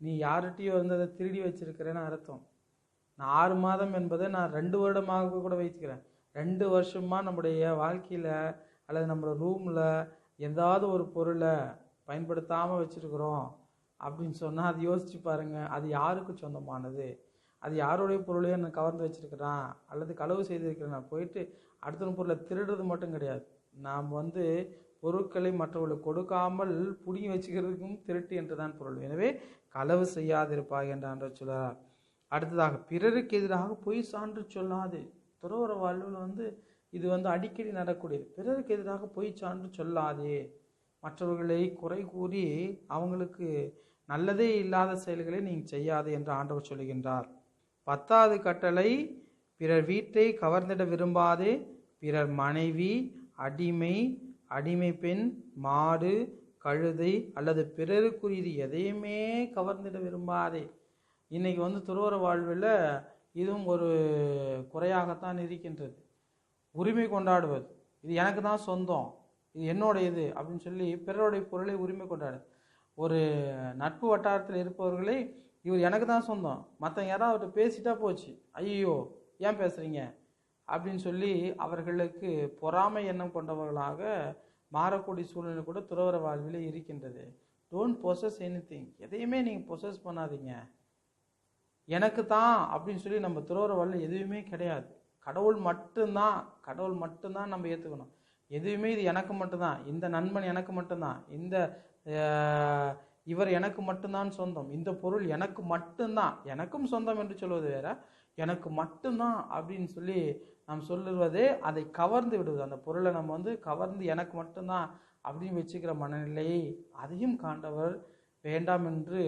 நீ யார்கிட்டயோ வந்து அதை திருடி வச்சிருக்கிறேன்னு அர்த்தம். நான் 6 மாதம் என்பதை நான் 2 வருடமாக கூட வைத்துக்கிறேன். 2 வருஷமாக நம்முடைய வாழ்க்கையில் அல்லது நம்மளோட ரூமில் ஏதாவது ஒரு பொருளை பயன்படுத்தாமல் வச்சுருக்குறோம் அப்படின்னு சொன்னால் அது யோசிச்சு பாருங்கள், அது யாருக்கு சொந்தமானது? அது யாருடைய பொருளையும் நான் கவர்ந்து வச்சுருக்கிறான் அல்லது களவு செய்திருக்கிறேன். நான் போயிட்டு அடுத்த பொருளை திருடுறது மட்டும் கிடையாது, நாம் வந்து பொருட்களை மற்றவர்களுக்கு கொடுக்காமல் புடிங்கி வச்சுக்கிறதுக்கும் திருட்டு என்று தான் பொருள். எனவே களவு செய்யாதிருப்பாய் என்று சொல்கிறார். அடுத்ததாக, பிறருக்கு எதிராக பொய் சான்று சொல்லாது. துறவற வாழ்வில் வந்து இது வந்து அடிக்கடி நடக்கூடியது. பிறருக்கு எதிராக பொய் சான்று சொல்லாதே, மற்றவர்களை குறை கூறி அவங்களுக்கு நல்லதே இல்லாத செயல்களை நீங்கள் செய்யாதே என்று ஆண்டவர் சொல்லுகின்றார். 10வது கட்டளை, பிறர் வீட்டை கவர்ந்திட விரும்பாதே. பிறர் மனைவி, அடிமை, அடிமை பெண், மாடு, கழுதை அல்லது பிறருக்குரியது எதையுமே கவர்ந்திட விரும்பாதே. இன்னைக்கு வந்து துறவற வாழ்வில் இதுவும் ஒரு குறையாகத்தான் இருக்கின்றது. உரிமை கொண்டாடுவது, இது எனக்கு தான் சொந்தம், இது என்னோட இது அப்படின்னு சொல்லி பிறருடைய பொருளை உரிமை கொண்டாடு. ஒரு நட்பு வட்டாரத்தில் இருப்பவர்களை இவர் எனக்கு தான் சொந்தம், மற்றவங்க யாராவது அவர்கிட்ட பேசிட்டா போச்சு, ஐயோ ஏன் பேசுகிறீங்க அப்படின்னு சொல்லி அவர்களுக்கு பொறாமை எண்ணம் கொண்டவர்களாக மாறக்கூடிய சூழ்நிலை கூட துறவற வாழ்வில் இருக்கின்றது. டோன்ட் பொசஸ் எனிதிங், எதையுமே நீங்கள் பொசஸ் பண்ணாதீங்க. எனக்கு தான் அப்படின்னு சொல்லி நம்ம துறவற வாழ்வில் எதுவுமே கிடையாது. கடவுள் மட்டும்தான் நம்ம ஏற்றுக்கணும். எதுவுமே இது எனக்கு மட்டும்தான், இந்த நண்பன் எனக்கு மட்டும்தான், இந்த இவர் எனக்கு மட்டும்தான் சொந்தம், இந்த பொருள் எனக்கு மட்டும்தான், எனக்கும் சொந்தம் என்று சொல்வது வேற, எனக்கு மட்டும்தான் அப்படின்னு சொல்லி நாம் சொல்லுவதே அதை கவர்ந்து விடுவது. அந்த பொருளை நம்ம வந்து கவர்ந்து எனக்கு மட்டும்தான் அப்படின்னு வச்சுக்கிற மனநிலையை அதையும் காண்டவர் வேண்டாம் என்று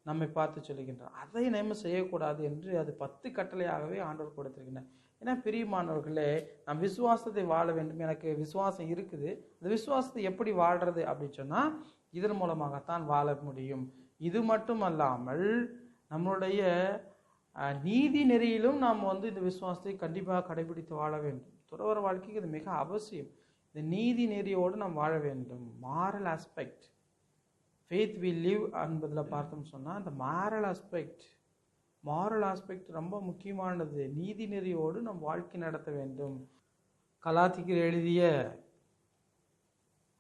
நம்மை பார்த்து சொல்லுகின்றார். அதை நம்ம செய்யக்கூடாது என்று அது 10 கட்டளையாகவே ஆண்டவர் கொடுத்திருக்கின்றார். ஏன்னா பிரியமானவர்களே, நாம் விசுவாசத்தை வாழ வேண்டும். எனக்கு விசுவாசம் இருக்குது, அந்த விசுவாசத்தை எப்படி வாழ்றது அப்படின்னு சொன்னால் இதன் மூலமாகத்தான் வாழ முடியும். இது மட்டும் அல்லாமல் நம்மளுடைய நீதி நெறியிலும் நாம் வந்து இந்த விசுவாசத்தை கண்டிப்பாக கடைபிடித்து வாழ வேண்டும். துறவற வாழ்க்கைக்கு இது மிக அவசியம். இந்த நீதி நெறியோடு நாம் வாழ வேண்டும். Moral aspect, faith we live என்பதில் பார்த்தோம்னு சொன்னால் அந்த மாரல் ஆஸ்பெக்ட் ரொம்ப முக்கியமானது. நீதி நெறியோடு நம் வாழ்க்கை நடத்த வேண்டும். கலாத்தியர் எழுதிய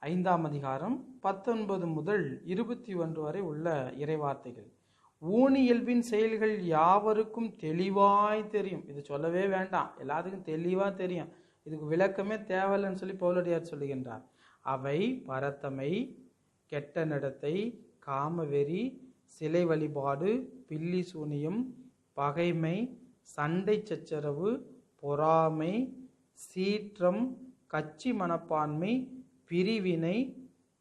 5ஆம் அதிகாரம் 19 முதல் 21 வரை உள்ள இறைவார்த்தைகள். ஊனியல்பின் செயல்கள் யாவருக்கும் தெளிவாய் தெரியும். இது சொல்லவே வேண்டாம், எல்லாத்துக்கும் தெளிவாக தெரியும். இதுக்கு விளக்கமே தேவையில்லைன்னு சொல்லி பவுலடியார் சொல்லுகின்றார். அவை பரத்தமை, கெட்ட நடத்தை, காமவெறி, சிலை வழிபாடு, பில்லி சூனியம், பகைமை, சண்டை சச்சரவு, பொறாமை, சீற்றம், கட்சி மனப்பான்மை, பிரிவினை,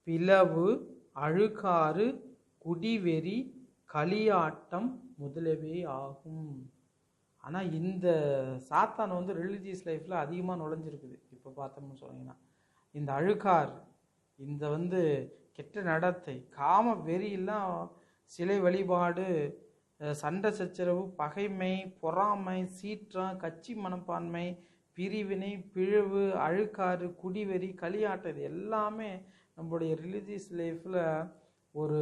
பிளவு, அழுக்காறு, குடிவெறி, களியாட்டம் முதலவே ஆகும். ஆனால் இந்த சாத்தான் வந்து ரிலீஜியஸ் லைஃப்பில் அதிகமாக நுழைஞ்சிருக்குது. இப்போ பார்த்தோம்னு சொன்னீங்கன்னா இந்த அழுக்காறு, இந்த வந்து கெட்ட நடத்தை, காம வெறியெல்லாம், சிலை வழிபாடு, சண்டை சச்சரவு, பகைமை, பொறாமை, சீற்றம், கட்சி மனப்பான்மை, பிரிவினை, பிழவு, அழுக்காறு, குடிவெறி, களியாட்டம், இது எல்லாமே நம்மளுடைய ரிலீஜியஸ் லைஃப்பில் ஒரு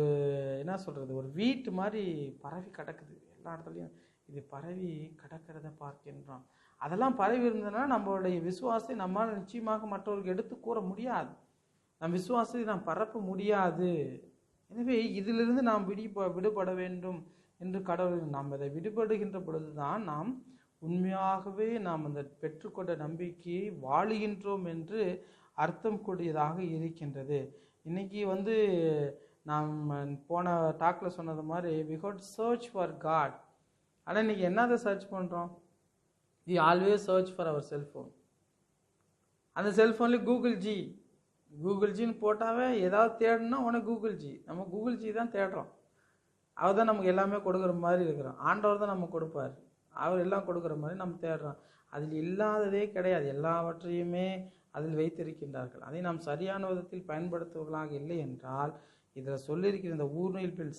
என்ன சொல்கிறது, ஒரு வீட்டு மாதிரி பரவி கிடக்குது எல்லா இடத்துலையும். இது பரவி கிடக்கிறத பார்க்கின்றான். அதெல்லாம் பரவி இருந்ததுன்னா நம்மளுடைய விசுவாசத்தை நம்மால் நிச்சயமாக மற்றவர்களுக்கு எடுத்து கூற முடியாது. நம் விசுவாசத்தை நாம் பரப்ப முடியாது. எனவே இதிலிருந்து நாம் விடுபட வேண்டும் என்று கடவுள் நாம் அதை விடுபடுகின்ற பொழுதுதான் நாம் உண்மையாகவே நாம் அந்த பெற்றுக்கொண்ட நம்பிக்கையை வாழுகின்றோம் என்று அர்த்தம் கூடியதாக இருக்கின்றது. இன்னைக்கு நாம் போன டாக்கில் சொன்னது மாதிரி we got to search for God. ஆனால் இன்னைக்கு என்னதை சர்ச் பண்ணுறோம்? we always search for our cellphone. அந்த செல்ஃபோன்லேயே கூகுள் ஜின்னு போட்டாவே ஏதாவது தேடணும்னா உனக்கு நம்ம கூகுள் ஜி தான் தேடுறோம். அவர் தான் நமக்கு எல்லாமே கொடுக்குற மாதிரி இருக்கிறோம். ஆண்டவர் தான் நம்ம கொடுப்பார். அவர் எல்லாம் கொடுக்குற மாதிரி நம்ம தேடுறோம். அதில் இல்லாததே கிடையாது. எல்லாவற்றையுமே அதில் வைத்திருக்கின்றார்கள். அதை நாம் சரியான விதத்தில் பயன்படுத்துவர்களாக இல்லை என்றால் இதில் சொல்லியிருக்கிற இந்த ஊர்நீழ்பில்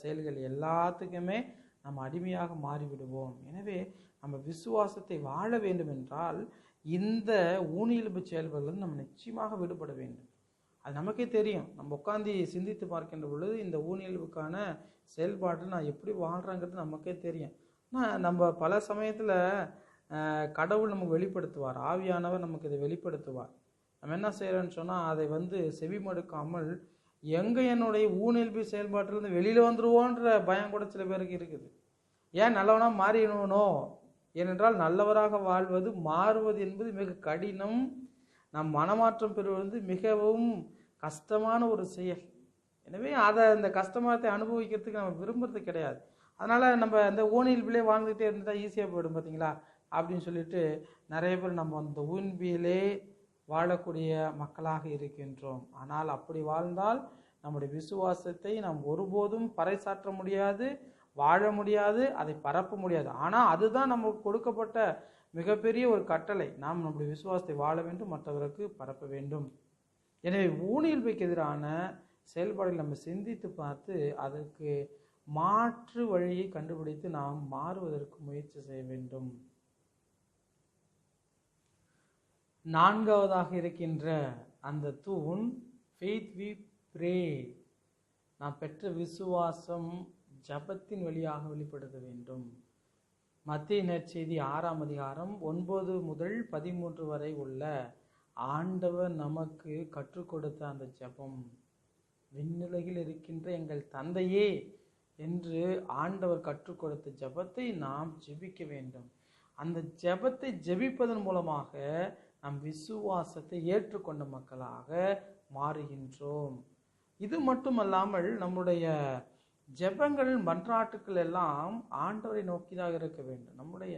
செயல்கள் எல்லாத்துக்குமே நம்ம அடிமையாக மாறிவிடுவோம். எனவே நம்ம விசுவாசத்தை வாழ வேண்டும் என்றால் இந்த ஊனியல்பு செயல்களில் நம்ம நிச்சயமாக விடுபட வேண்டும். அது நமக்கே தெரியும். நம்ம உட்காந்து சிந்தித்து பார்க்கின்ற பொழுது இந்த ஊனியல்புக்கான செயல்பாட்டில் நான் எப்படி வாழ்கிறேங்கிறது நமக்கே தெரியும். நம்ம பல சமயத்தில் கடவுள் நமக்கு வெளிப்படுத்துவார். ஆவியானவர் நமக்கு இதை வெளிப்படுத்துவார். நம்ம என்ன செய்கிறோன்னு சொன்னால் அதை செவிமடுக்காமல் எங்கே என்னுடைய ஊனியல்பு செயல்பாட்டிலேருந்து வெளியில் வந்துடுவோன்ற பயம் கூட சில பேருக்கு இருக்குது. ஏன் நல்லவனாக மாறிடணும்னோ? ஏனென்றால் நல்லவராக வாழ்வது மாறுவது என்பது மிக கடினம். நம் மனமாற்றம் பெறுவது மிகவும் கஷ்டமான ஒரு செயல். எனவே அந்த கஷ்டமானத்தை அனுபவிக்கிறதுக்கு நம்ம விரும்புறது கிடையாது. அதனால் நம்ம அந்த ஊனியல்பிலே வாழ்ந்துகிட்டே இருந்தால் ஈஸியாக போயிடும் பார்த்தீங்களா அப்படின்னு சொல்லிட்டு நிறைய பேர் நம்ம அந்த ஊன்பியிலே வாழக்கூடிய மக்களாக இருக்கின்றோம். ஆனால் அப்படி வாழ்ந்தால் நம்முடைய விசுவாசத்தை நாம் ஒருபோதும் பறைசாற்ற முடியாது, வாழ முடியாது, அதை பரப்ப முடியாது. ஆனால் அதுதான் நமக்கு கொடுக்கப்பட்ட மிகப்பெரிய ஒரு கட்டளை. நாம் நம்முடைய விசுவாசத்தை வாழ வேண்டும், மற்றவர்களுக்கு பரப்ப வேண்டும். எனவே ஊனியல்புக்கு எதிரான செயல்பாடுகளை நம்ம சிந்தித்து பார்த்து அதற்கு மாற்று வழியை கண்டுபிடித்து நாம் மாறுவதற்கு முயற்சி செய்ய வேண்டும். நான்காவதாக இருக்கின்ற அந்த தூண் faith we pray. நாம் பெற்ற விசுவாசம் ஜபத்தின் வழியாக வெளிப்படுத்த வேண்டும். மத்தேயு நற்செய்தி 6ஆம் அதிகாரம் 9 முதல் 13 வரை உள்ள ஆண்டவர் நமக்கு கற்றுக் கொடுத்த அந்த ஜபம், விண்ணுலகில் இருக்கின்ற எங்கள் தந்தையே என்று ஆண்டவர் கற்றுக் கொடுத்த ஜபத்தை நாம் ஜெபிக்க வேண்டும். அந்த ஜபத்தை ஜெபிப்பதன் மூலமாக நம் விசுவாசத்தை ஏற்றுக்கொண்ட மக்களாக மாறுகின்றோம். இது மட்டுமல்லாமல் நம்முடைய ஜெபங்கள் மன்றாட்டுக்கள் எல்லாம் ஆண்டவரை நோக்கிதாக இருக்க வேண்டும். நம்முடைய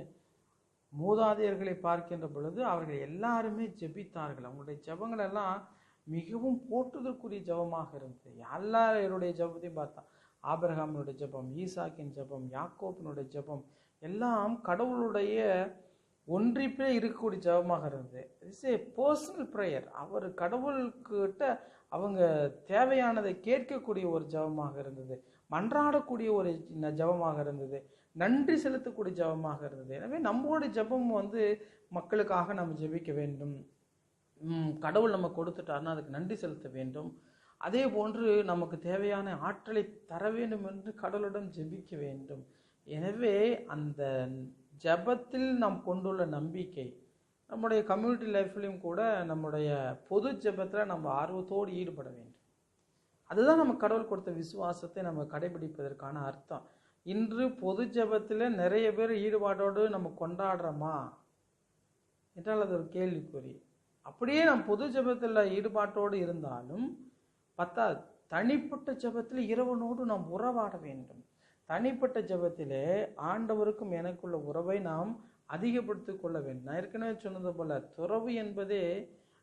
மூதாதையர்களை பார்க்கின்ற பொழுது அவர்கள் எல்லாருமே ஜெபித்தார்கள். அவங்களுடைய ஜெபங்கள் எல்லாம் மிகவும் போற்றுதற்குரிய ஜெபமாக இருந்தது. எல்லாருடைய ஜெபத்தையும் பார்த்தா ஆபிரகாமினுடைய ஜெபம், ஈசாக்கின் ஜெபம், யாக்கோபினுடைய ஜெபம் எல்லாம் கடவுளுடைய ஒன்றிப்பே இருக்கக்கூடிய ஜெபமாக இருந்தது. It's a personal prayer. அவர் கடவுள்கிட்ட அவங்க தேவையானதை கேட்கக்கூடிய ஒரு ஜெபமாக இருந்தது, மன்றாடக்கூடிய ஒரு ஜெபமாக இருந்தது, நன்றி செலுத்தக்கூடிய ஜெபமாக இருந்தது. எனவே நம்மளுடைய ஜெபம் மக்களுக்காக நம்ம ஜெபிக்க வேண்டும். கடவுள் நம்ம கொடுத்துட்டாருன்னா அதுக்கு நன்றி செலுத்த வேண்டும். அதே போன்று நமக்கு தேவையான ஆற்றலை தர வேண்டும் என்று கடவுளிடம் ஜெபிக்க வேண்டும். எனவே அந்த ஜெபத்தில் நாம் கொண்டுள்ள நம்பிக்கை நம்முடைய கம்யூனிட்டி லைஃப்லையும் கூட நம்முடைய பொது ஜெபத்தில் நம்ம ஆர்வத்தோடு ஈடுபட வேண்டும். அதுதான் நம்ம கடவுள் கொடுத்த விசுவாசத்தை நம்ம கடைபிடிப்பதற்கான அர்த்தம். இன்று பொது ஜெபத்தில் நிறைய பேர் ஈடுபாட்டோடு நம்ம கொண்டாடுறோமா என்றால் அது ஒரு கேள்விக்குறி. அப்படியே நம் பொது ஜெபத்தில் ஈடுபாட்டோடு இருந்தாலும் பத்தாது. தனிப்பட்ட ஜெபத்தில் இறைவனோடு நாம் உறவாட வேண்டும். தனிப்பட்ட ஜெபத்திலே ஆண்டவருக்கும் எனக்குள்ள உறவை நாம் அதிகப்படுத்திக் கொள்ள வேண்டும். நான் ஏற்கனவே சொன்னது போல துறவு என்பதே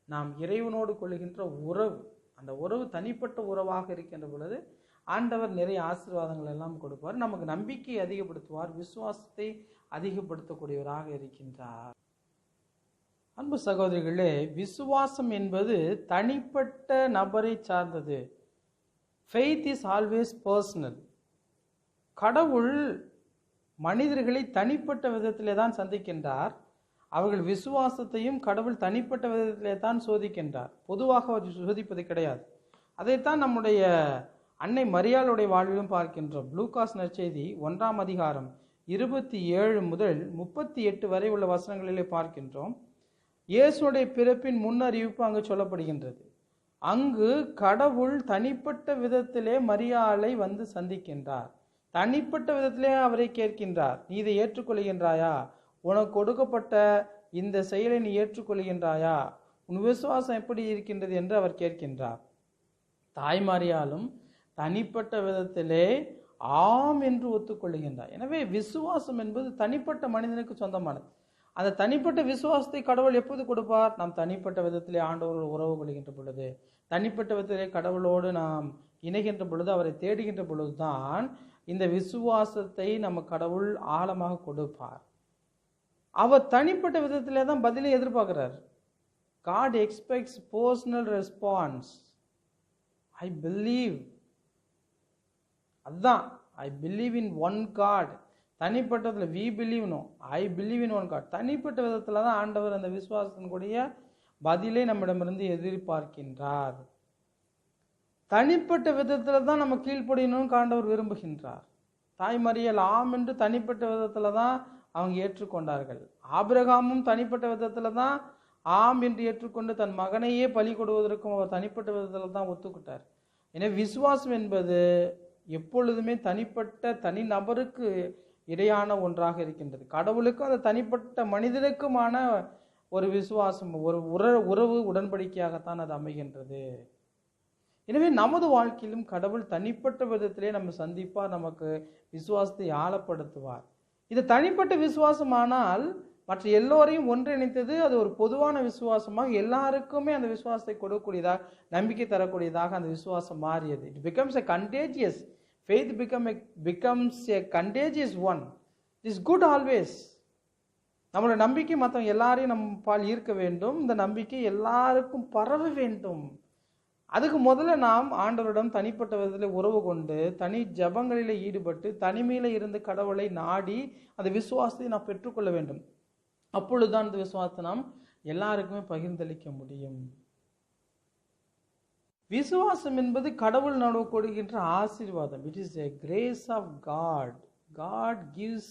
நாம் இறைவனோடு கொள்கின்ற உறவு. அந்த உறவு தனிப்பட்ட உறவாக இருக்கின்ற பொழுது ஆண்டவர் நிறைய ஆசீர்வாதங்கள் எல்லாம் கொடுப்பார், நமக்கு நம்பிக்கை அதிகப்படுத்துவார், விசுவாசத்தை அதிகப்படுத்தக்கூடியவராக இருக்கின்றார். அன்பு சகோதரிகளே, விசுவாசம் என்பது தனிப்பட்ட நபரை சார்ந்தது. Faith is always personal. கடவுள் மனிதர்களை தனிப்பட்ட விதத்திலே தான் சந்திக்கின்றார். அவர்கள் விசுவாசத்தையும் கடவுள் தனிப்பட்ட விதத்திலே தான் சோதிக்கின்றார். பொதுவாக அவர் சோதிப்பது கிடையாது. அதைத்தான் நம்முடைய அன்னை மரியாளுடைய வாழ்விலும் பார்க்கின்றோம். லூகாஸ் நற்செய்தி 1ஆம் அதிகாரம் 27 முதல் 38 வரை உள்ள வசனங்களிலே பார்க்கின்றோம். இயேசுடைய பிறப்பின் முன்னறிவிப்பு அங்கு சொல்லப்படுகின்றது. அங்கு கடவுள் தனிப்பட்ட விதத்திலே மரியாளை வந்து சந்திக்கின்றார். தனிப்பட்ட விதத்திலே அவரை கேட்கின்றார், நீ இதை ஏற்றுக்கொள்கின்றாயா? உனக்கு கொடுக்கப்பட்ட இந்த செயலை நீ ஏற்றுக்கொள்கின்றாயா? உன் விசுவாசம் எப்படி இருக்கின்றது என்று அவர் கேட்கின்றார். தாய்மாரியாலும் தனிப்பட்ட விதத்திலே ஆம் என்று ஒத்துக்கொள்ளுகின்றார். எனவே விசுவாசம் என்பது தனிப்பட்ட மனிதனுக்கு சொந்தமானது. அந்த தனிப்பட்ட விசுவாசத்தை கடவுள் எப்போது கொடுப்பார்? நாம் தனிப்பட்ட விதத்திலே ஆண்டவரோடு உறவு கொள்கின்ற பொழுது, தனிப்பட்ட விதத்திலே கடவுளோடு நாம் இணைகின்ற பொழுது, அவரை தேடுகின்ற பொழுதுதான் இந்த விசுவாசத்தை நம்ம கடவுள் ஆழமாக கொடுப்பார். அவர் தனிப்பட்ட விதத்திலே தான் பதிலை எதிர்பார்க்கிறார். God expects personal response. I believe. அதுதான் I believe in one God. தனிப்பட்டதுல we believe no, I believe in one God. தனிப்பட்ட விதத்துல தான் ஆண்டவர் அந்த விசுவாசத்தினுடைய பதிலை நம்மிடமிருந்து எதிர்பார்க்கின்றார். தனிப்பட்ட விதத்துல தான் நம்ம கீழ்ப்படியணும்னு ஆண்டவர் விரும்புகின்றார். தாய்மரியாள் ஆம் என்று தனிப்பட்ட விதத்துல தான் அவங்க ஏற்றுக்கொண்டார்கள். ஆபிரகாமும் தனிப்பட்ட விதத்துல தான் ஆம் என்று ஏற்றுக்கொண்டு தன் மகனையே பலி கொடுவதற்கும் அவர் தனிப்பட்ட விதத்தில் தான் ஒத்துக்கிட்டார். எனவே விசுவாசம் என்பது எப்பொழுதுமே தனிப்பட்ட தனி நபருக்கு இடையான ஒன்றாக இருக்கின்றது. கடவுளுக்கும் அந்த தனிப்பட்ட மனிதனுக்குமான ஒரு விசுவாசம், ஒரு உறவு உடன்படிக்கையாகத்தான் அது அமைகின்றது. எனவே நமது வாழ்க்கையிலும் கடவுள் தனிப்பட்ட விதத்திலே நம்ம சந்திப்பார், நமக்கு விசுவாசத்தை ஆழப்படுத்துவார். இது தனிப்பட்ட விசுவாசமானால் மற்ற எல்லோரையும் ஒன்றிணைத்தது. அது ஒரு பொதுவான விசுவாசமாக எல்லாருக்குமே அந்த விசுவாசத்தை கொடுக்கக்கூடியதாக, நம்பிக்கை தரக்கூடியதாக அந்த விசுவாசம் மாறியது. It becomes a contagious faith, becomes a contagious one. It is good always. நம்மளோட நம்பிக்கை மற்றவங்க எல்லாரையும் நம்ம பால் ஈர்க்க வேண்டும். இந்த நம்பிக்கை எல்லாருக்கும் பரவ வேண்டும். அதுக்கு முதல்ல நாம் ஆண்டவரிடம் தனிப்பட்ட விதத்தில் உறவு கொண்டு தனி ஜபங்களில் ஈடுபட்டு தனிமையில இருந்து கடவுளை நாடி அந்த விசுவாசத்தை நாம் பெற்றுக்கொள்ள வேண்டும். அப்பொழுதுதான் இந்த விசுவாசத்தை நாம் எல்லாருக்குமே பகிர்ந்தளிக்க முடியும். விசுவாசம் என்பது கடவுள் நடுவு கொடுக்கின்ற ஆசீர்வாதம். It is a grace of God. God gives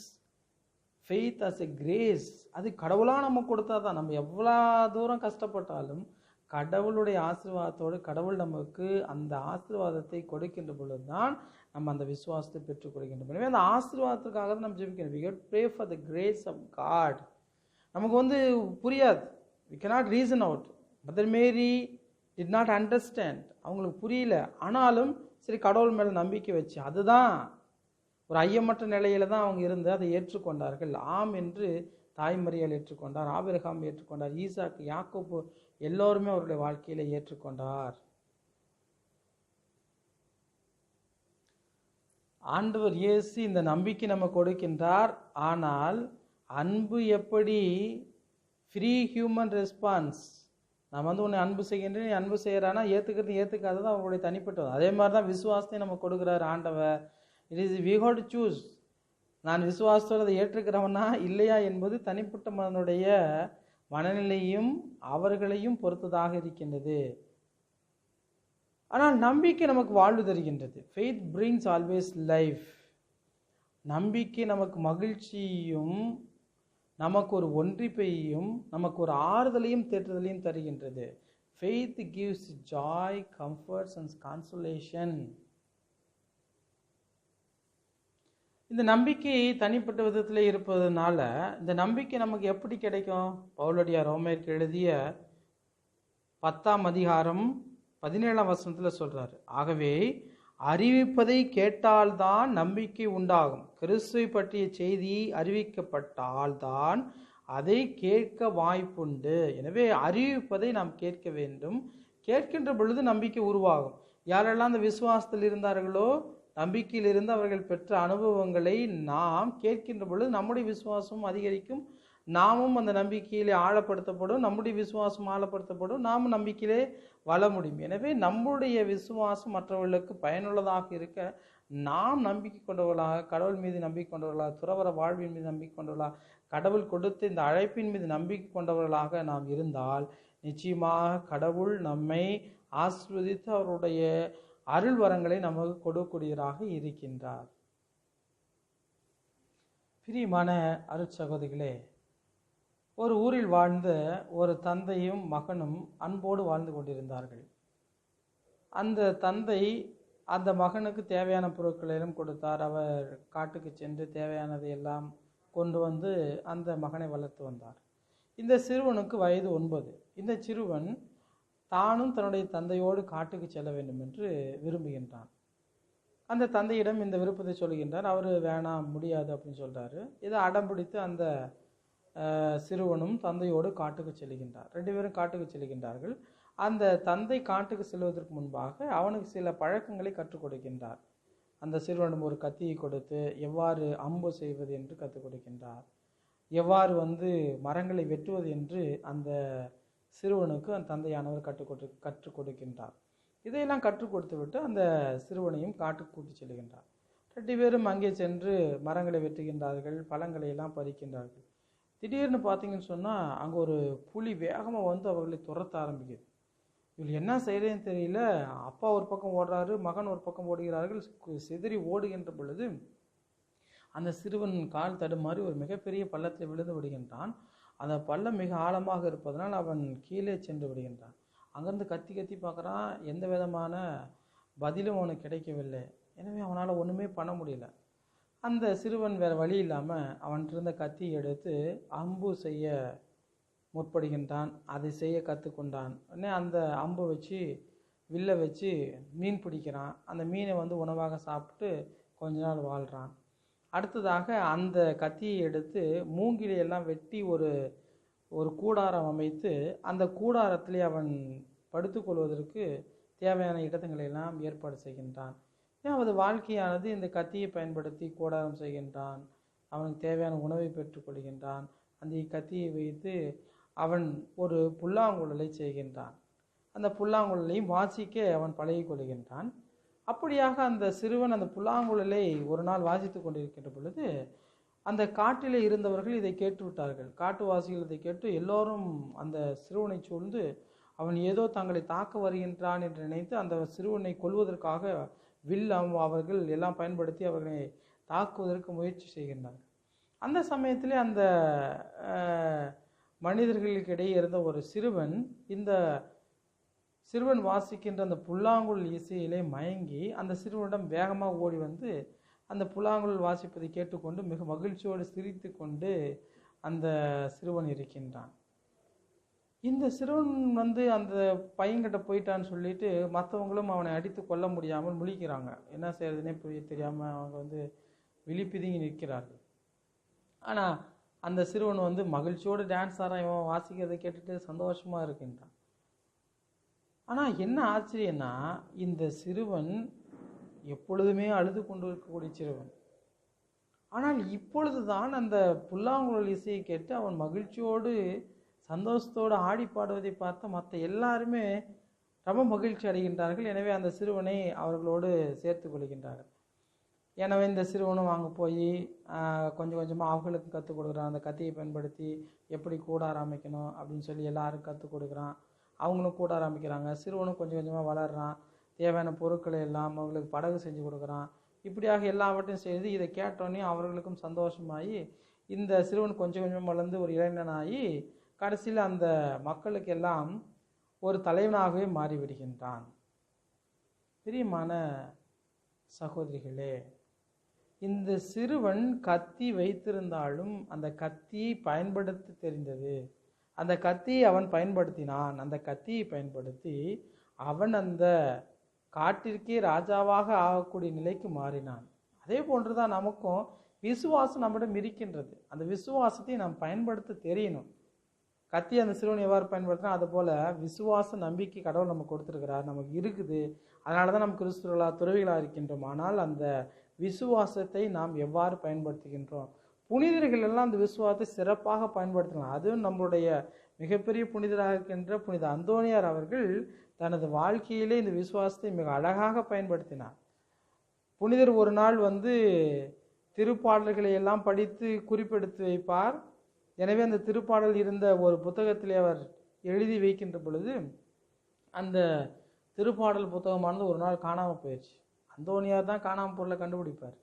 faith as a grace. அது கடவுளா நம்ம கொடுத்தாதான். நம்ம எவ்வளோ தூரம் கஷ்டப்பட்டாலும் கடவுளுடைய ஆசீர்வாதத்தோடு கடவுள் நமக்கு அந்த ஆசீர்வாதத்தை கொடுக்கின்ற பொழுதுதான் நம்ம அந்த விசுவாசத்தை பெற்றுக் கொடுக்கின்றோம். எனவே அந்த ஆசீர்வாதத்துக்காக தான் நம்ம ஜெபிக்கணும். We have to pray for the grace of God. நமக்கு புரியாது. We cannot reason out. Mother Mary did not understand. அவங்களுக்கு புரியல. ஆனாலும் சரி கடவுள் மேல நம்பிக்கை வச்சு, அதுதான் ஒரு ஐயமற்ற நிலையில தான் அவங்க இருந்து அதை ஏற்றுக்கொண்டார்கள். ஆம் என்று தாய்மரியாள் ஏற்றுக்கொண்டார், ஆபிரகாம் ஏற்றுக்கொண்டார், ஈசாக்கு, யாக்கோபு எல்லோருமே அவருடைய வாழ்க்கையில ஏற்றுக்கொண்டார். ஆண்டவர் இயேசு இந்த நம்பிக்கை நம்ம கொடுக்கின்றார். ஆனால் அன்பு எப்படி ஃப்ரீ ஹியூமன் ரெஸ்பான்ஸ், நான் உன்னை அன்பு செய்கின்றேன், நீ அன்பு செய்யறானா ஏற்றுக்கிறது ஏற்றுக்காததான் அவருடைய தனிப்பட்டது. அதே மாதிரி தான் விசுவாசத்தை நம்ம கொடுக்குறாரு ஆண்டவர். It is we have to choose. நான் விசுவாசத்தோடு அதை ஏற்றுக்கிறவனா இல்லையா என்பது தனிப்பட்ட மனுடைய மனநிலையும் அவர்களையும் பொறுத்ததாக இருக்கின்றது. ஆனால் நம்பிக்கை நமக்கு வாழ்வு தருகின்றது. Faith brings always life. நம்பிக்கை நமக்கு மகிழ்ச்சியும் நமக்கு ஒரு ஒன்றிப்பையும் நமக்கு ஒரு ஆறுதலையும் தேற்றுதலையும் தருகின்றது. Faith gives joy, comforts and consolation. இந்த நம்பிக்கை தனிப்பட்ட விதத்தில் இருப்பதனால இந்த நம்பிக்கை நமக்கு எப்படி கிடைக்கும்? பவுலடியார் ரோமருக்கு எழுதிய 10ஆம் அதிகாரம் 17ஆம் வசனத்தில் சொல்றாரு, ஆகவே அறிவிப்பதை கேட்டால்தான் நம்பிக்கை உண்டாகும். கிறிஸ்துவை பற்றிய செய்தி அறிவிக்கப்பட்டால்தான் அதை கேட்க வாய்ப்புண்டு. எனவே அறிவிப்பதை நாம் கேட்க வேண்டும். கேட்கின்ற பொழுது நம்பிக்கை உருவாகும். யாரெல்லாம் அந்த விசுவாசத்தில் இருந்தார்களோ, நம்பிக்கையில் இருந்து அவர்கள் பெற்ற அனுபவங்களை நாம் கேட்கின்ற பொழுது நம்முடைய விசுவாசம் அதிகரிக்கும். நாமும் அந்த நம்பிக்கையிலே ஆழப்படுத்தப்படும், நம்முடைய விசுவாசம் ஆழப்படுத்தப்படும், நாமும் நம்பிக்கையிலே வாழ முடியும். எனவே நம்முடைய விசுவாசம் மற்றவர்களுக்கு பயனுள்ளதாக இருக்க நாம் நம்பிக்கை கொண்டவர்களாக, கடவுள் மீது நம்பிக்கை கொண்டவர்களாக, துறவற வாழ்வின் மீது நம்பிக்கை கொண்டவர்களாக, கடவுள் கொடுத்த இந்த அழைப்பின் மீது நம்பிக்கை கொண்டவர்களாக நாம் இருந்தால் நிச்சயமாக கடவுள் நம்மை ஆசீர்வதித்து அவருடைய அருள் வரங்களை நமக்கு கொடுக்கக்கூடியவராக இருக்கின்றார். பிரியமான அருட்சகோதரிகளே, ஒரு ஊரில் வாழ்ந்த ஒரு தந்தையும் மகனும் அன்போடு வாழ்ந்து கொண்டிருந்தார்கள். அந்த தந்தை அந்த மகனுக்கு தேவையான பொருட்களை எல்லாம் கொடுத்தார். அவர் காட்டுக்கு சென்று தேவையானதை எல்லாம் கொண்டு வந்து அந்த மகனை வளர்த்து வந்தார். இந்த சிறுவனுக்கு வயது 9. இந்த சிறுவன் தானும் தன்னுடைய தந்தையோடு காட்டுக்கு செல்ல வேண்டும் என்று விரும்புகின்றான். அந்த தந்தையிடம் இந்த விருப்பத்தை சொல்கின்றார். அவர் வேணாம், முடியாது அப்படின்னு சொல்கிறாரு. இதை அடம் பிடித்து அந்த சிறுவனும் தந்தையோடு காட்டுக்கு செல்கின்றார். 2 பேரும் காட்டுக்கு செல்கின்றார்கள். அந்த தந்தை காட்டுக்கு செல்வதற்கு முன்பாக அவனுக்கு சில பழக்கங்களை கற்றுக் கொடுக்கின்றார். அந்த சிறுவனும் ஒரு கத்தியை கொடுத்து எவ்வாறு அம்பு செய்வது என்று கற்றுக் கொடுக்கின்றார். எவ்வாறு மரங்களை வெட்டுவது என்று அந்த சிறுவனுக்கு அந்த தந்தையானவர் கற்றுக் கொடுக்கின்றார். இதையெல்லாம் கற்றுக் கொடுத்து விட்டு அந்த சிறுவனையும் காட்டுக்கு கூட்டி செல்கின்றார். 2 பேரும் அங்கே சென்று மரங்களை வெட்டுகின்றார்கள், பழங்களை எல்லாம் பறிக்கின்றார்கள். திடீர்னு பார்த்தீங்கன்னு சொன்னால் அங்கே ஒரு புலி வேகமாக அவர்களை துரத்த ஆரம்பிக்குது. இவள் என்ன செய்யறதுன்னு தெரியல. அப்பா ஒரு பக்கம் ஓடுறாரு, மகன் ஒரு பக்கம் ஓடுகிறார்கள். சிதறி ஓடுகின்ற பொழுது அந்த சிறுவன் கால் தடுமாறி ஒரு மிகப்பெரிய பள்ளத்தில் விழுந்து விடுகின்றான். அந்த பள்ளம் மிக ஆழமாக இருப்பதனால் அவன் கீழே சென்று விடுகின்றான். அங்கேருந்து கத்தி கத்தி பார்க்குறான். எந்த விதமான பதிலும் அவனுக்கு கிடைக்கவில்லை. எனவே அவனால் ஒன்றுமே பண்ண முடியல. அந்த சிறுவன் வேறு வழி இல்லாமல் அவன்கிட்ட இருந்த கத்தியை எடுத்து அம்பு செய்ய முற்படுகின்றான். அதை செய்ய கற்றுக்கொண்டான். உடனே அந்த அம்பை வச்சு வில்லை வச்சு மீன் பிடிக்கிறான். அந்த மீனை உணவாக சாப்பிட்டு கொஞ்ச நாள் வாழ்கிறான். அடுத்ததாக அந்த கத்தியை எடுத்து மூங்கிலையெல்லாம் வெட்டி ஒரு கூடாரம் அமைத்து அந்த கூடாரத்திலே அவன் படுத்துக்கொள்வதற்கு தேவையான இடத்துங்களை எல்லாம் ஏற்பாடு செய்கின்றான். அவனது வாழ்க்கையானது இந்த கத்தியை பயன்படுத்தி கூடாரம் செய்கின்றான். அவனுக்கு தேவையான உணவை பெற்றுக்கொள்கின்றான். அந்த கத்தியை வைத்து அவன் ஒரு புல்லாங்குழலை செய்கின்றான். அந்த புல்லாங்குழலையும் வாசிக்க அவன் பழகி கொள்கின்றான். அப்படியாக அந்த சிறுவன் அந்த புல்லாங்குழலை ஒரு நாள் வாசித்து கொண்டிருக்கின்ற பொழுது அந்த காட்டிலே இருந்தவர்கள் இதை கேட்டு விட்டார்கள். காட்டுவாசிகள் இதை கேட்டு எல்லோரும் அந்த சிறுவனை சூழ்ந்து அவன் ஏதோ தங்களை தாக்க வருகின்றான் என்று நினைத்து அந்த சிறுவனை கொல்வதற்காக வில் அவர்கள் எல்லாம் பயன்படுத்தி அவர்களை தாக்குவதற்கு முயற்சி செய்கின்றார்கள். அந்த சமயத்திலே அந்த மனிதர்களுக்கு இடையே இருந்த ஒரு சிறுவன் இந்த சிறுவன் வாசிக்கின்ற அந்த புல்லாங்குழல் இசையிலே மயங்கி அந்த சிறுவனிடம் வேகமாக ஓடி அந்த புல்லாங்குழல் வாசிப்பதை கேட்டுக்கொண்டு மிக மகிழ்ச்சியோடு சிரித்து கொண்டு அந்த சிறுவன் இருக்கின்றான். இந்த சிறுவன் அந்த பையன்கிட்ட போயிட்டான்னு சொல்லிட்டு மற்றவங்களும் அவனை அடித்து கொல்ல முடியாமல் முழிக்கிறாங்க. என்ன செய்யறதுன்னே தெரியாமல் அவங்க விழிப்பிதுங்கி நிற்கிறார்கள். ஆனால் அந்த சிறுவன் மகிழ்ச்சியோடு டான்ஸ் ஆடுறான். இவன் வாசிக்கிறதை கேட்டுட்டு சந்தோஷமாக இருக்கின்றான். ஆனால் என்ன ஆச்சரியன்னா, இந்த சிறுவன் எப்பொழுதுமே அழுது கொண்டு இருக்கக்கூடிய சிறுவன். ஆனால் இப்பொழுது தான் அந்த புல்லாங்குழல் இசையை கேட்டு அவன் மகிழ்ச்சியோடு சந்தோஷத்தோடு ஆடி பாடுவதை பார்த்து மற்ற எல்லாருமே ரொம்ப மகிழ்ச்சி அடைகின்றார்கள். எனவே அந்த சிறுவனை அவர்களோடு சேர்த்து கொள்கின்றார்கள். எனவே இந்த சிறுவனும் அங்கே போய் கொஞ்சம் கொஞ்சமாக அவர்களுக்கு கற்றுக் கொடுக்குறான். அந்த கத்தியை பயன்படுத்தி எப்படி கூடாரம் அமைக்கணும் அப்படின்னு சொல்லி எல்லாரும் கற்றுக் கொடுக்குறான். அவங்களும் கூட ஆரம்பிக்கிறாங்க. சிறுவனும் கொஞ்சம் கொஞ்சமாக வளர்றான். தேவையான பொருட்களை எல்லாம் அவங்களுக்கு படகு செஞ்சு கொடுக்குறான். இப்படியாக எல்லாவற்றையும் செய்து இதை கேட்டோன்னே அவர்களுக்கும் சந்தோஷமாகி இந்த சிறுவன் கொஞ்சம் கொஞ்சம் வளர்ந்து ஒரு இளைஞனாகி கடைசியில் அந்த மக்களுக்கு எல்லாம் ஒரு தலைவனாகவே மாறிவிடுகின்றான். பிரியமான சகோதரிகளே, இந்த சிறுவன் கத்தி வைத்திருந்தாலும் அந்த கத்தியை பயன்படுத்த தெரிந்தது. அந்த கத்தியை அவன் பயன்படுத்தினான். அந்த கத்தியை பயன்படுத்தி அவன் அந்த காட்டிற்கே ராஜாவாக ஆகக்கூடிய நிலைக்கு மாறினான். அதே போன்றுதான் நமக்கும் விசுவாசம் நம்மிடம் இருக்கின்றது. அந்த விசுவாசத்தை நாம் பயன்படுத்த தெரியணும். கத்தி அந்த சிறுவன் எவ்வாறு பயன்படுத்தினா அதுபோல் விசுவாச நம்பிக்கை கடவுள் நமக்கு கொடுத்துருக்கிறார், நமக்கு இருக்குது. அதனால தான் நம்ம கிறிஸ்துவர்களாக துறவிகளாக இருக்கின்றோம். ஆனால் அந்த விசுவாசத்தை நாம் எவ்வாறு பயன்படுத்துகின்றோம்? புனிதர்கள் எல்லாம் அந்த விசுவாசத்தை சிறப்பாக பயன்படுத்தலாம். அதுவும் நம்மளுடைய மிகப்பெரிய புனிதராக இருக்கின்ற புனித அந்தோனியார் அவர்கள் தனது வாழ்க்கையிலே இந்த விசுவாசத்தை மிக அழகாக பயன்படுத்தினார். புனிதர் ஒரு நாள் திருப்பாடல்களை எல்லாம் படித்து குறிப்பெடுத்து வைப்பார். எனவே அந்த திருப்பாடல் இருந்த ஒரு புத்தகத்திலே அவர் எழுதி வைக்கின்ற பொழுது அந்த திருப்பாடல் புத்தகமானது ஒரு நாள் காணாமல் போயிடுச்சு. அந்தோனியார் தான் காணாமல் பொருளை கண்டுபிடிப்பார்.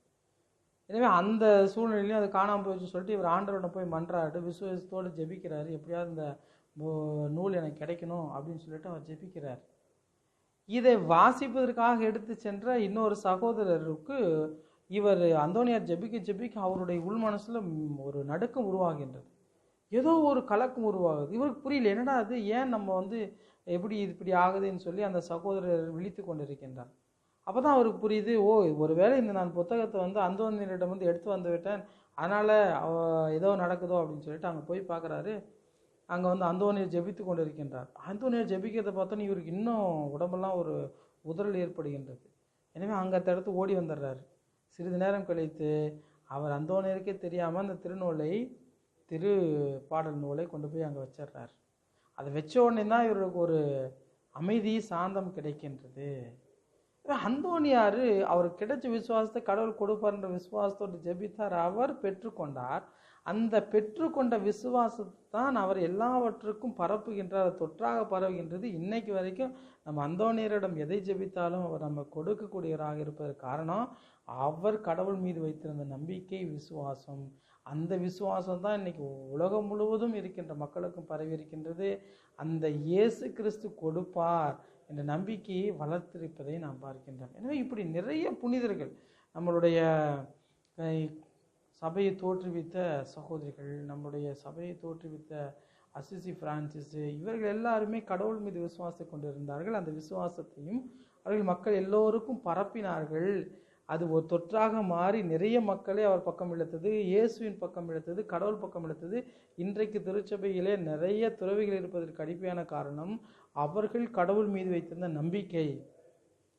எனவே அந்த சூழ்நிலையிலையும் அது காணாமல் போயிடுச்சு சொல்லிட்டு இவர் ஆண்டவரோட போய் மன்றாடு விசுவாசத்தோடு ஜெபிக்கிறாரு. எப்படியாவது இந்த நூல் எனக்கு கிடைக்கணும் அப்படின்னு சொல்லிட்டு அவர் ஜெபிக்கிறார். இதை வாசிப்பதற்காக எடுத்து சென்ற இன்னொரு சகோதரருக்கு இவர் அந்தோனியார் ஜெபிக்க அவருடைய உள் மனசுல ஒரு நடுக்கம் உருவாகின்றது. ஏதோ ஒரு கலக்கம் உருவாகுது. இவருக்கு புரியல, என்னடா அது, ஏன் நம்ம இப்படி ஆகுதுன்னு சொல்லி அந்த சகோதரர் விழித்து கொண்டிருக்கின்றார். அப்போதான் அவருக்கு புரியுது, ஒருவேளை இந்த நான் புத்தகத்தை அந்தோனியரிடம் எடுத்து வந்து விட்டேன், அதனால ஏதோ நடக்குதோ அப்படின்னு சொல்லிட்டு அங்கே போய் பார்க்குறாரு. அங்கே அந்தோனியர் ஜெபித்து கொண்டு இருக்கின்றார். அந்தோனியர் ஜெபிக்கிறத பார்த்தோன்னே இவருக்கு இன்னும் உடம்பெல்லாம் ஒரு உதறல் ஏற்படுகின்றது. எனவே அங்கே அந்த இடத்து ஓடி வந்துடுறாரு. சிறிது நேரம் கழித்து அவர் அந்தோனியருக்கே தெரியாமல் அந்த திரு பாடல் நூலை கொண்டு போய் அங்கே வச்சிடுறார். அதை வச்ச உடனே தான் இவருக்கு ஒரு அமைதி சாந்தம் கிடைக்கின்றது. அந்தோனியார் அவருக்கு கிடைச்ச விசுவாசத்தை கடவுள் கொடுப்பார்ன்ற விசுவாசத்தோடு ஜெபித்தார். அவர் பெற்றுக்கொண்டார். அந்த பெற்றுக்கொண்ட விசுவாசத்தான் அவர் எல்லாவற்றுக்கும் பரப்புகின்றார், தொற்றாக பரவுகின்றது. இன்னைக்கு வரைக்கும் நம்ம அந்தோனியரிடம் எதை ஜெபித்தாலும் அவர் நம்ம கொடுக்கக்கூடியவராக இருப்பதற்கு காரணம் அவர் கடவுள் மீது வைத்திருந்த நம்பிக்கை, விசுவாசம். அந்த விசுவாசம் தான் இன்னைக்கு உலகம் முழுவதும் இருக்கின்ற மக்களுக்கும் பரவி இருக்கின்றது. அந்த இயேசு கிறிஸ்து கொடுப்பார் என்ற நம்பிக்கையை வளர்த்திருப்பதை நாம் பார்க்கின்றோம். எனவே இப்படி நிறைய புனிதர்கள், நம்மளுடைய சபையை தோற்றுவித்த சகோதரிகள், நம்முடைய சபையை தோற்றுவித்த அசிசி பிரான்சிஸ், இவர்கள் எல்லாருமே கடவுள் மீது விசுவாசத்தை கொண்டிருந்தார்கள். அந்த விசுவாசத்தையும் அவர்கள் மக்கள் எல்லோருக்கும் பரப்பினார்கள். அது ஒரு தொற்றாக மாறி நிறைய மக்களை அவர் பக்கம் இழுத்தது, இயேசுவின் பக்கம் இழுத்தது, கடவுள் பக்கம் இழுத்தது. இன்றைக்கு திருச்சபையிலே நிறைய துறவிகள் இருப்பதற்கு அடிப்படையான காரணம் அவர்கள் கடவுள் மீது வைத்திருந்த நம்பிக்கை.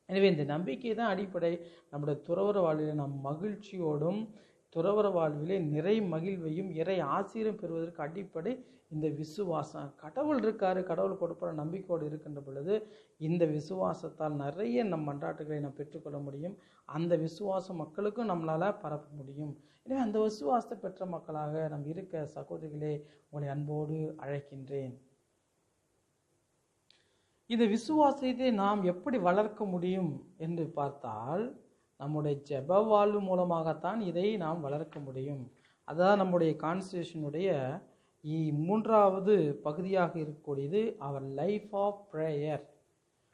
எனவே இந்த நம்பிக்கை தான் அடிப்படை. நம்முடைய துறவற வாழ்விலே நாம் மகிழ்ச்சியோடும் துறவற வாழ்விலே நிறை மகிழ்வையும் இறை ஆசீரும் பெறுவதற்கு அடிப்படை இந்த விசுவாசம். கடவுள் இருக்காரு, கடவுள் கொடுப்பார நம்பிக்கையோடு இருக்கின்ற பொழுது இந்த விசுவாசத்தால் நிறைய நம் மன்றாட்டுகளை நாம் பெற்றுக்கொள்ள முடியும். அந்த விசுவாசம் மக்களுக்கும் நம்மளால் பரப்ப முடியும். எனவே அந்த விசுவாசத்தை பெற்ற மக்களாக நம் இருக்க சகோதரிகளே, உங்களை அன்போடு அழைக்கின்றேன். இந்த விசுவாசத்தை நாம் எப்படி வளர்க்க முடியும் என்று பார்த்தால், நம்முடைய ஜெப வாழ்வு மூலமாகத்தான் இதை நாம் வளர்க்க முடியும். அதான் நம்முடைய கான்ஸ்டிடியூஷனுடைய 3வது பகுதியாக இருக்கக்கூடியது அவர் லைஃப் ஆஃப் ப்ரேயர்.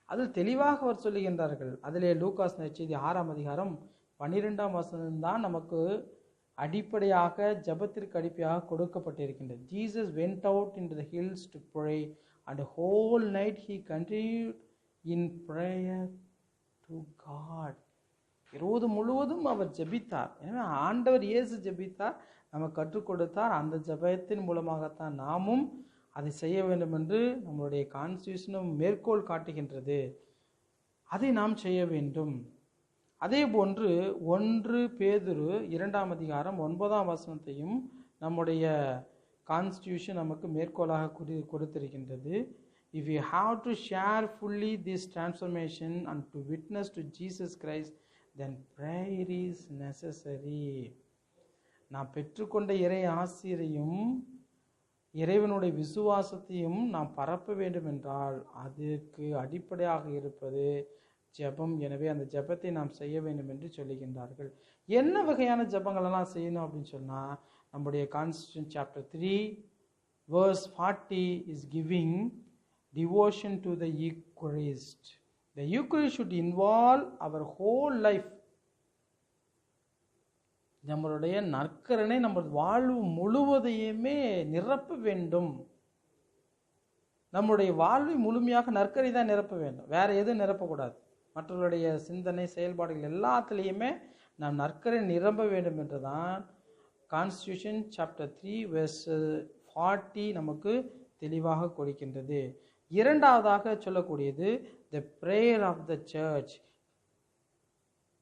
அதில் தெளிவாக அவர் சொல்லுகின்றார்கள். அதிலே லூகாஸ் நற்செய்தி 6ஆம் அதிகாரம் 12ஆம் வசனம் தான் நமக்கு அடிப்படையாக ஜெபத்திற்கு அடிப்படையாக கொடுக்கப்பட்டிருக்கின்றது. Jesus went out into the hills to pray and the whole night he continued in prayer to God. இரவு முழுவதும் அவர் ஜெபித்தார். எனவே ஆண்டவர் இயேசு ஜெபித்தார், நமக்கு கற்றுக் கொடுத்தார். அந்த ஜெபத்தின் மூலமாகத்தான் நாமும் அதை செய்ய வேண்டும் என்று நம்மளுடைய கான்ஸ்டிடியூஷனும் மேற்கோள் காட்டுகின்றது. அதை நாம் செய்ய வேண்டும். அதே போன்று 1 பேதுரு 2ஆம் அதிகாரம் 9ஆம் வசனத்தையும் நம்முடைய கான்ஸ்டிடியூஷன் நமக்கு மேற்கோளாக கொடுத்திருக்கின்றது. If you have to share fully this transformation and to witness to Jesus Christ, then prayer is necessary. நாம் பெற்றுக்கொண்ட இறை ஆசிரியையும் இறைவனுடைய விசுவாசத்தையும் நாம் பரப்ப வேண்டும் என்றால் அதற்கு அடிப்படையாக இருப்பது ஜெபம். எனவே அந்த ஜெபத்தை நாம் செய்ய வேண்டும் என்று சொல்லுகின்றார்கள். என்ன வகையான ஜெபங்களெல்லாம் செய்யணும் அப்படின்னு சொன்னால், நம்முடைய constitution chapter 3 verse 40 is giving devotion to the Eucharist. The Eucharist should involve our whole life. நம்மளுடைய நற்கரணை நம்ம வாழ்வு முழுவதையுமே நிரப்ப வேண்டும். நம்முடைய வாழ்வை முழுமையாக நற்கரை தான் நிரப்ப வேண்டும், வேற எதுவும் நிரப்பக்கூடாது. மற்றவர்களுடைய சிந்தனை செயல்பாடுகள் எல்லாத்துலேயுமே நாம் நற்கரை நிரம்ப வேண்டும் என்றுதான் கான்ஸ்டிடியூஷன் சாப்டர் 3 verse 40 நமக்கு தெளிவாக கொடுக்கின்றது. இரண்டாவதாக சொல்லக்கூடியது the prayer of the church.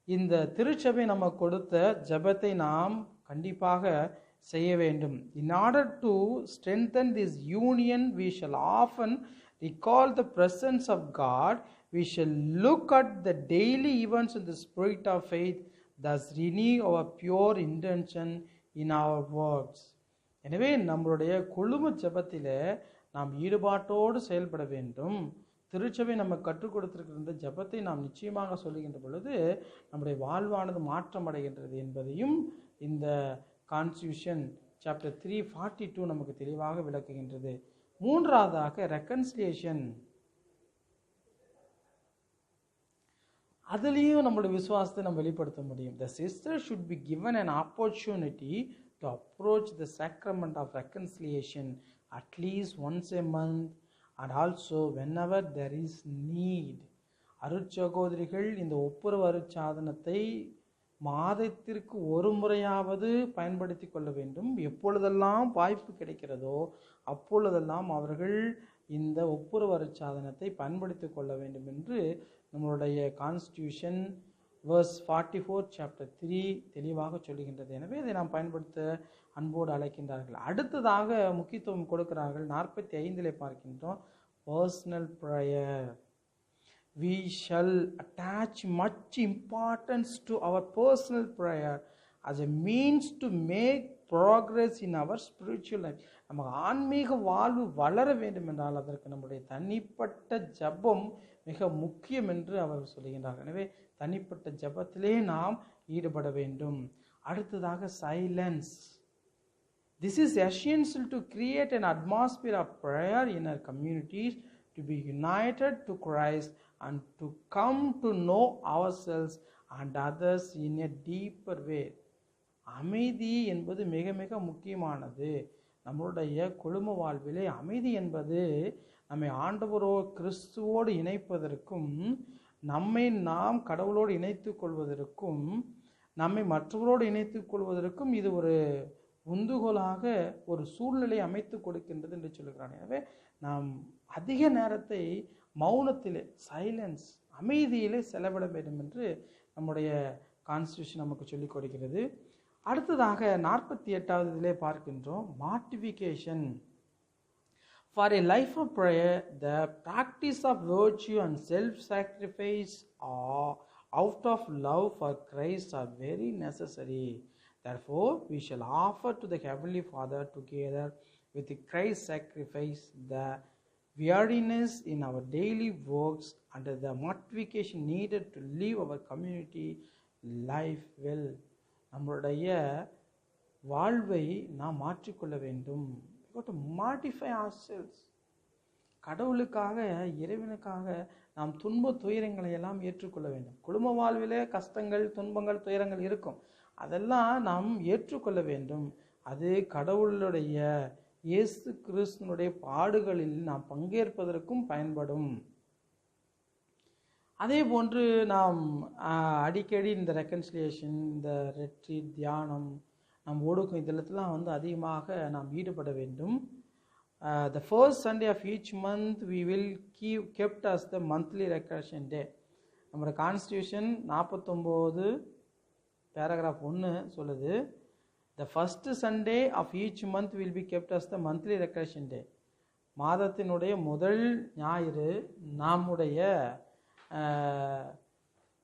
இந்த திருச்சபை நம்ம கொடுத்த ஜெபத்தை நாம் கண்டிப்பாக செய்ய வேண்டும். In order to strengthen this union, we shall often recall the presence of God. We shall look at the daily events in the spirit of faith, thus renew our pure intention in our words. எனவே நம்மளுடைய குழும ஜெபத்திலே நாம் ஈடுபாட்டோடு செயல்பட வேண்டும். திருச்சபை நம்ம கற்றுக் கொடுத்திருக்கிற இந்த ஜெபத்தை நாம் நிச்சயமாக சொல்லுகின்ற பொழுது நம்முடைய வாழ்வானது மாற்றம் அடைகின்றது என்பதையும் இந்த கான்ஸ்டியூஷன் சாப்டர் 3:42 நமக்கு தெளிவாக விளக்குகின்றது. மூன்றாவதாக ரெக்கன்சிலியேஷன். அதுலேயும் நம்மளுடைய விசுவாசத்தை நம்ம வெளிப்படுத்த முடியும். The sister should be given an opportunity to approach the sacrament of reconciliation at least once a month and also whenever there is need. அருட்சகோதரிகள் இந்த ஒப்புரவு அருட்சாதனத்தை மாதத்திற்கு ஒரு முறையாவது பயன்படுத்தி கொள்ள வேண்டும். எப்பொழுதெல்லாம் வாய்ப்பு கிடைக்கிறதோ அப்பொழுதெல்லாம் அவர்கள் இந்த ஒப்புரவு அருட்சாதனத்தை பயன்படுத்தி கொள்ள வேண்டும் என்று நம்மளுடைய கான்ஸ்டியூஷன் வேர்ஸ் 44 சாப்டர் 3 தெளிவாக சொல்லுகின்றது. எனவே இதை நாம் பயன்படுத்த அன்போடு அழைக்கின்றார்கள். அடுத்ததாக முக்கியத்துவம் கொடுக்கிறார்கள். 45 பார்க்கின்றோம், personal prayer. We shall attach much importance to our personal prayer as a means to make progress in our spiritual life. நம்ம ஆன்மீக வாழ்வு வளர வேண்டும் என்றால் அதற்கு நம்முடைய தனிப்பட்ட ஜெபம் மிக முக்கியம் என்று அவர் சொல்லுகின்றார். எனவே தனிப்பட்ட ஜெபத்திலே நாம் ஈடுபட வேண்டும். அடுத்ததாக silence. This is essential to create an atmosphere of prayer in our communities, to be united to Christ and to come to know ourselves and others in a deeper way. அமைதி என்பது மிக மிக முக்கியமானது. நம்மளுடைய குழும வாழ்விலே அமைதி என்பது நம்மை ஆண்டவரோ கிறிஸ்துவோடு இணைப்பதற்கும், நம்மை நாம் கடவுளோடு இணைத்துக் கொள்வதற்கும், நம்மை மற்றவரோடு இணைத்துக் கொள்வதற்கும் இது ஒரு உந்துகோலாக ஒரு சூழ்நிலை அமைத்து கொடுக்கின்றது என்று சொல்லுகிறார். எனவே நாம் அதிக நேரத்தை மௌனத்திலே, சைலன்ஸ், அமைதியிலே செலவிட வேண்டும் என்று நம்முடைய கான்ஸ்டியூஷன் நமக்கு சொல்லிக் கொடுக்கிறது. அடுத்ததாக 48 பார்க்கின்றோம், மார்டிஃபிகேஷன். For a life of prayer, the practice of virtue and self-sacrifice out of love for Christ are very necessary. Therefore, we shall offer to the Heavenly Father together with the Christ's sacrifice the weariness in our daily works and the mortification needed to live our community life well. நம்மளுடைய வாழ்வை நாம் மாற்றிக்கொள்ள வேண்டும். We got to mortify ourselves. கடவுளுக்காக, இறைவனுக்காக நாம் துன்ப துயரங்களை எல்லாம் ஏற்றுக்கொள்ள வேண்டும். குடும்ப வாழ்விலே கஷ்டங்கள், துன்பங்கள், துயரங்கள் இருக்கும். அதெல்லாம் நாம் ஏற்றுக்கொள்ள வேண்டும். அது கடவுளுடைய இயேசு கிறிஸ்துனுடைய பாடுகளில் நாம் பங்கேற்பதற்கும் பயன்படும். அதே போன்று நாம் அடிக்கடி இந்த ரெக்கன்சிலியேஷன், இந்த ரெட்ரீட், தியானம், நம் ஒடுக்கம் இதெல்லாம் அதிகமாக நாம் ஈடுபட வேண்டும். The first Sunday of each month we will keep kept as the monthly recollection day. நம்முடைய கான்ஸ்டியூஷன் 49 paragraph 1 சொல்லுது, the first Sunday of each month will be kept as the monthly recollection day. மாதத்தினுடைய முதல் ஞாயிறு நம்முடைய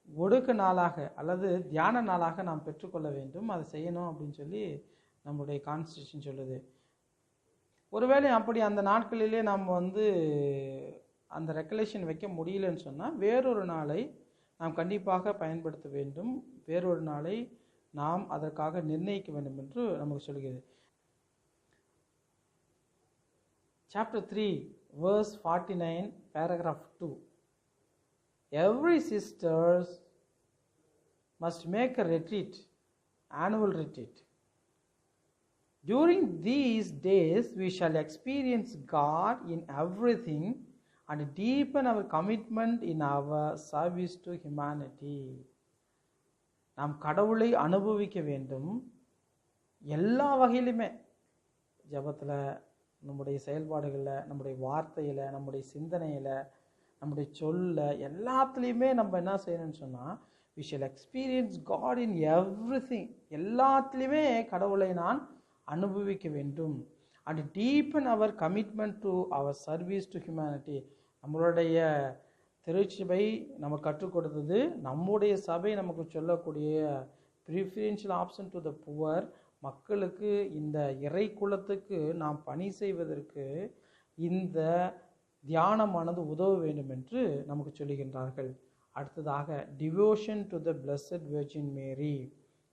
ஒடுக்க நாளாக அல்லது தியான நாளாக நாம் பெற்றுக்கொள்ள வேண்டும். அதை செய்யணும் அப்படின்னு சொல்லி நம்முடைய கான்ஸ்டியூஷன் சொல்லுது. ஒருவேளை அப்படி அந்த நாட்களிலே நாம் அந்த ரெக்கலேஷன் வைக்க முடியலன்னு சொன்னால் வேறொரு நாளை நாம் கண்டிப்பாக பயன்படுத்த வேண்டும். வேறொரு நாளை நாம் அதற்காக நிர்ணயிக்க வேண்டும் என்று நமக்கு சொல்கிறது. Chapter 3 verse 49 paragraph 2. Every sisters must make a retreat, annual retreat. During these days we shall experience God in everything and deepen our commitment in our service to humanity. நாம் கடவுளை அனுபவிக்க வேண்டும். எல்லா வகையிலுமே, ஜபத்தில், நம்முடைய செயல்பாடுகளில், நம்முடைய வார்த்தையில், நம்முடைய சிந்தனையில், நம்முடைய சொல்ல, எல்லாத்துலேயுமே நம்ம என்ன செய்யணும்னு சொன்னால் we shall experience God in everything. எல்லாத்துலேயுமே கடவுளை நான் அனுபவிக்க வேண்டும். and deepen our commitment to our service to humanity. நம்மளுடைய திருச்சபை நமக்கு கற்றுக் கொடுத்தது, நம்முடைய சபை நமக்கு சொல்லக்கூடிய preferential option to the poor, மக்களுக்கு, இந்த இறை குலத்துக்கு நாம் பணி செய்வதற்கு இந்த தியானமானது உதவ வேண்டும் என்று நமக்கு சொல்லுகின்றார்கள். அடுத்ததாக devotion to the blessed virgin Mary,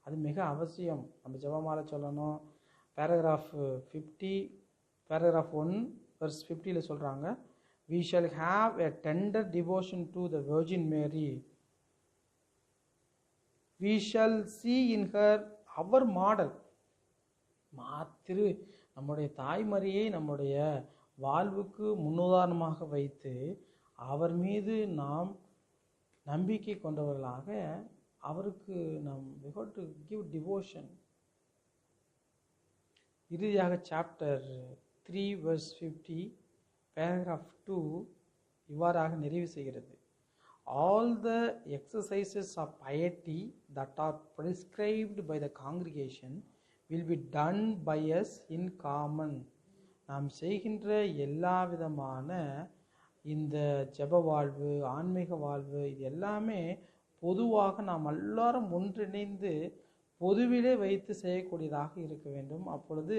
அது மிக அவசியம். நம்ம ஜெபமாலை சொல்லணும். பேராகிராஃப் 50 பேராகிராஃப் 1 verse 50 சொல்கிறாங்க, we shall have a tender devotion to the Virgin Mary. We shall see in her our model. நம்முடைய தாய்மரியை நம்முடைய வாழ்வுக்கு முன்னுதாரணமாக வைத்து அவர் மீது நாம் நம்பிக்கை கொண்டவர்களாக அவருக்கு நாம் we got to give devotion. இறுதியாக சாப்டர் 3 verse 50 paragraph 2 இவ்வாறாக நிறைவு செய்கிறது. All the exercises of piety that are prescribed by the congregation will be done by us in common. நாம் செய்கின்ற எல்லா விதமான இந்த ஜெப வாழ்வு, ஆன்மீக வாழ்வு, இது எல்லாமே பொதுவாக நாம் எல்லாரும் ஒன்றிணைந்து பொதுவிலே வைத்து செய்யக்கூடியதாக இருக்க வேண்டும். அப்பொழுது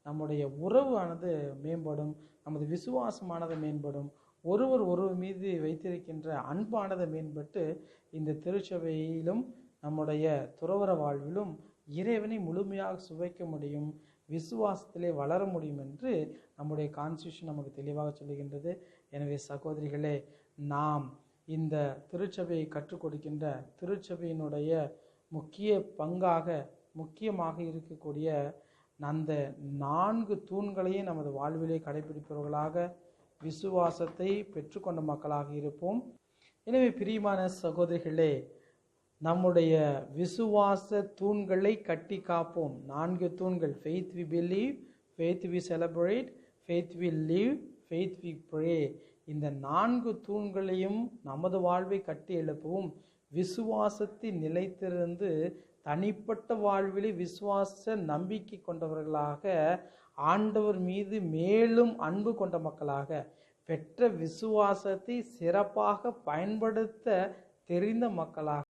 நம்முடைய உறவு ஆனது மேம்படும், நமது விசுவாசமானது மேம்படும், ஒருவர் மீது வைத்திருக்கின்ற அன்பானது மேம்பட்டு இந்த திருச்சபையிலும் நம்முடைய துறவற வாழ்விலும் இறைவனை முழுமையாக சுவைக்க முடியும், விசுவாசத்திலே வளர முடியும் என்று நம்முடைய கான்ஸ்டியூஷன் நமக்கு தெளிவாக சொல்லுகின்றது. எனவே சகோதரிகளே, நாம் இந்த திருச்சபையை கற்றுக் கொடுக்கின்ற திருச்சபையினுடைய முக்கியமாக இருக்கக்கூடிய அந்த 4 தூண்களையும் நமது வாழ்விலே கடைபிடிப்பவர்களாக, விசுவாசத்தை பெற்றுக்கொண்ட மக்களாக இருப்போம். எனவே பிரியமான சகோதரிகளே, நம்முடைய விசுவாச தூண்களை கட்டி காப்போம். 4 தூண்கள்: faith we believe, faith we celebrate, faith we live, faith we pray. இந்த 4 தூண்களையும் நமது வாழ்வை கட்டி எழுப்பவும், விசுவாசத்தில் நிலைத்திருந்து தனிப்பட்ட வாழ்விலே விசுவாச நம்பிக்கை கொண்டவர்களாக, ஆண்டவர் மீது மேலும் அன்பு கொண்ட மக்களாக, பெற்ற விசுவாசத்தை சிறப்பாக பயன்படுத்த தெரிந்த மக்களாக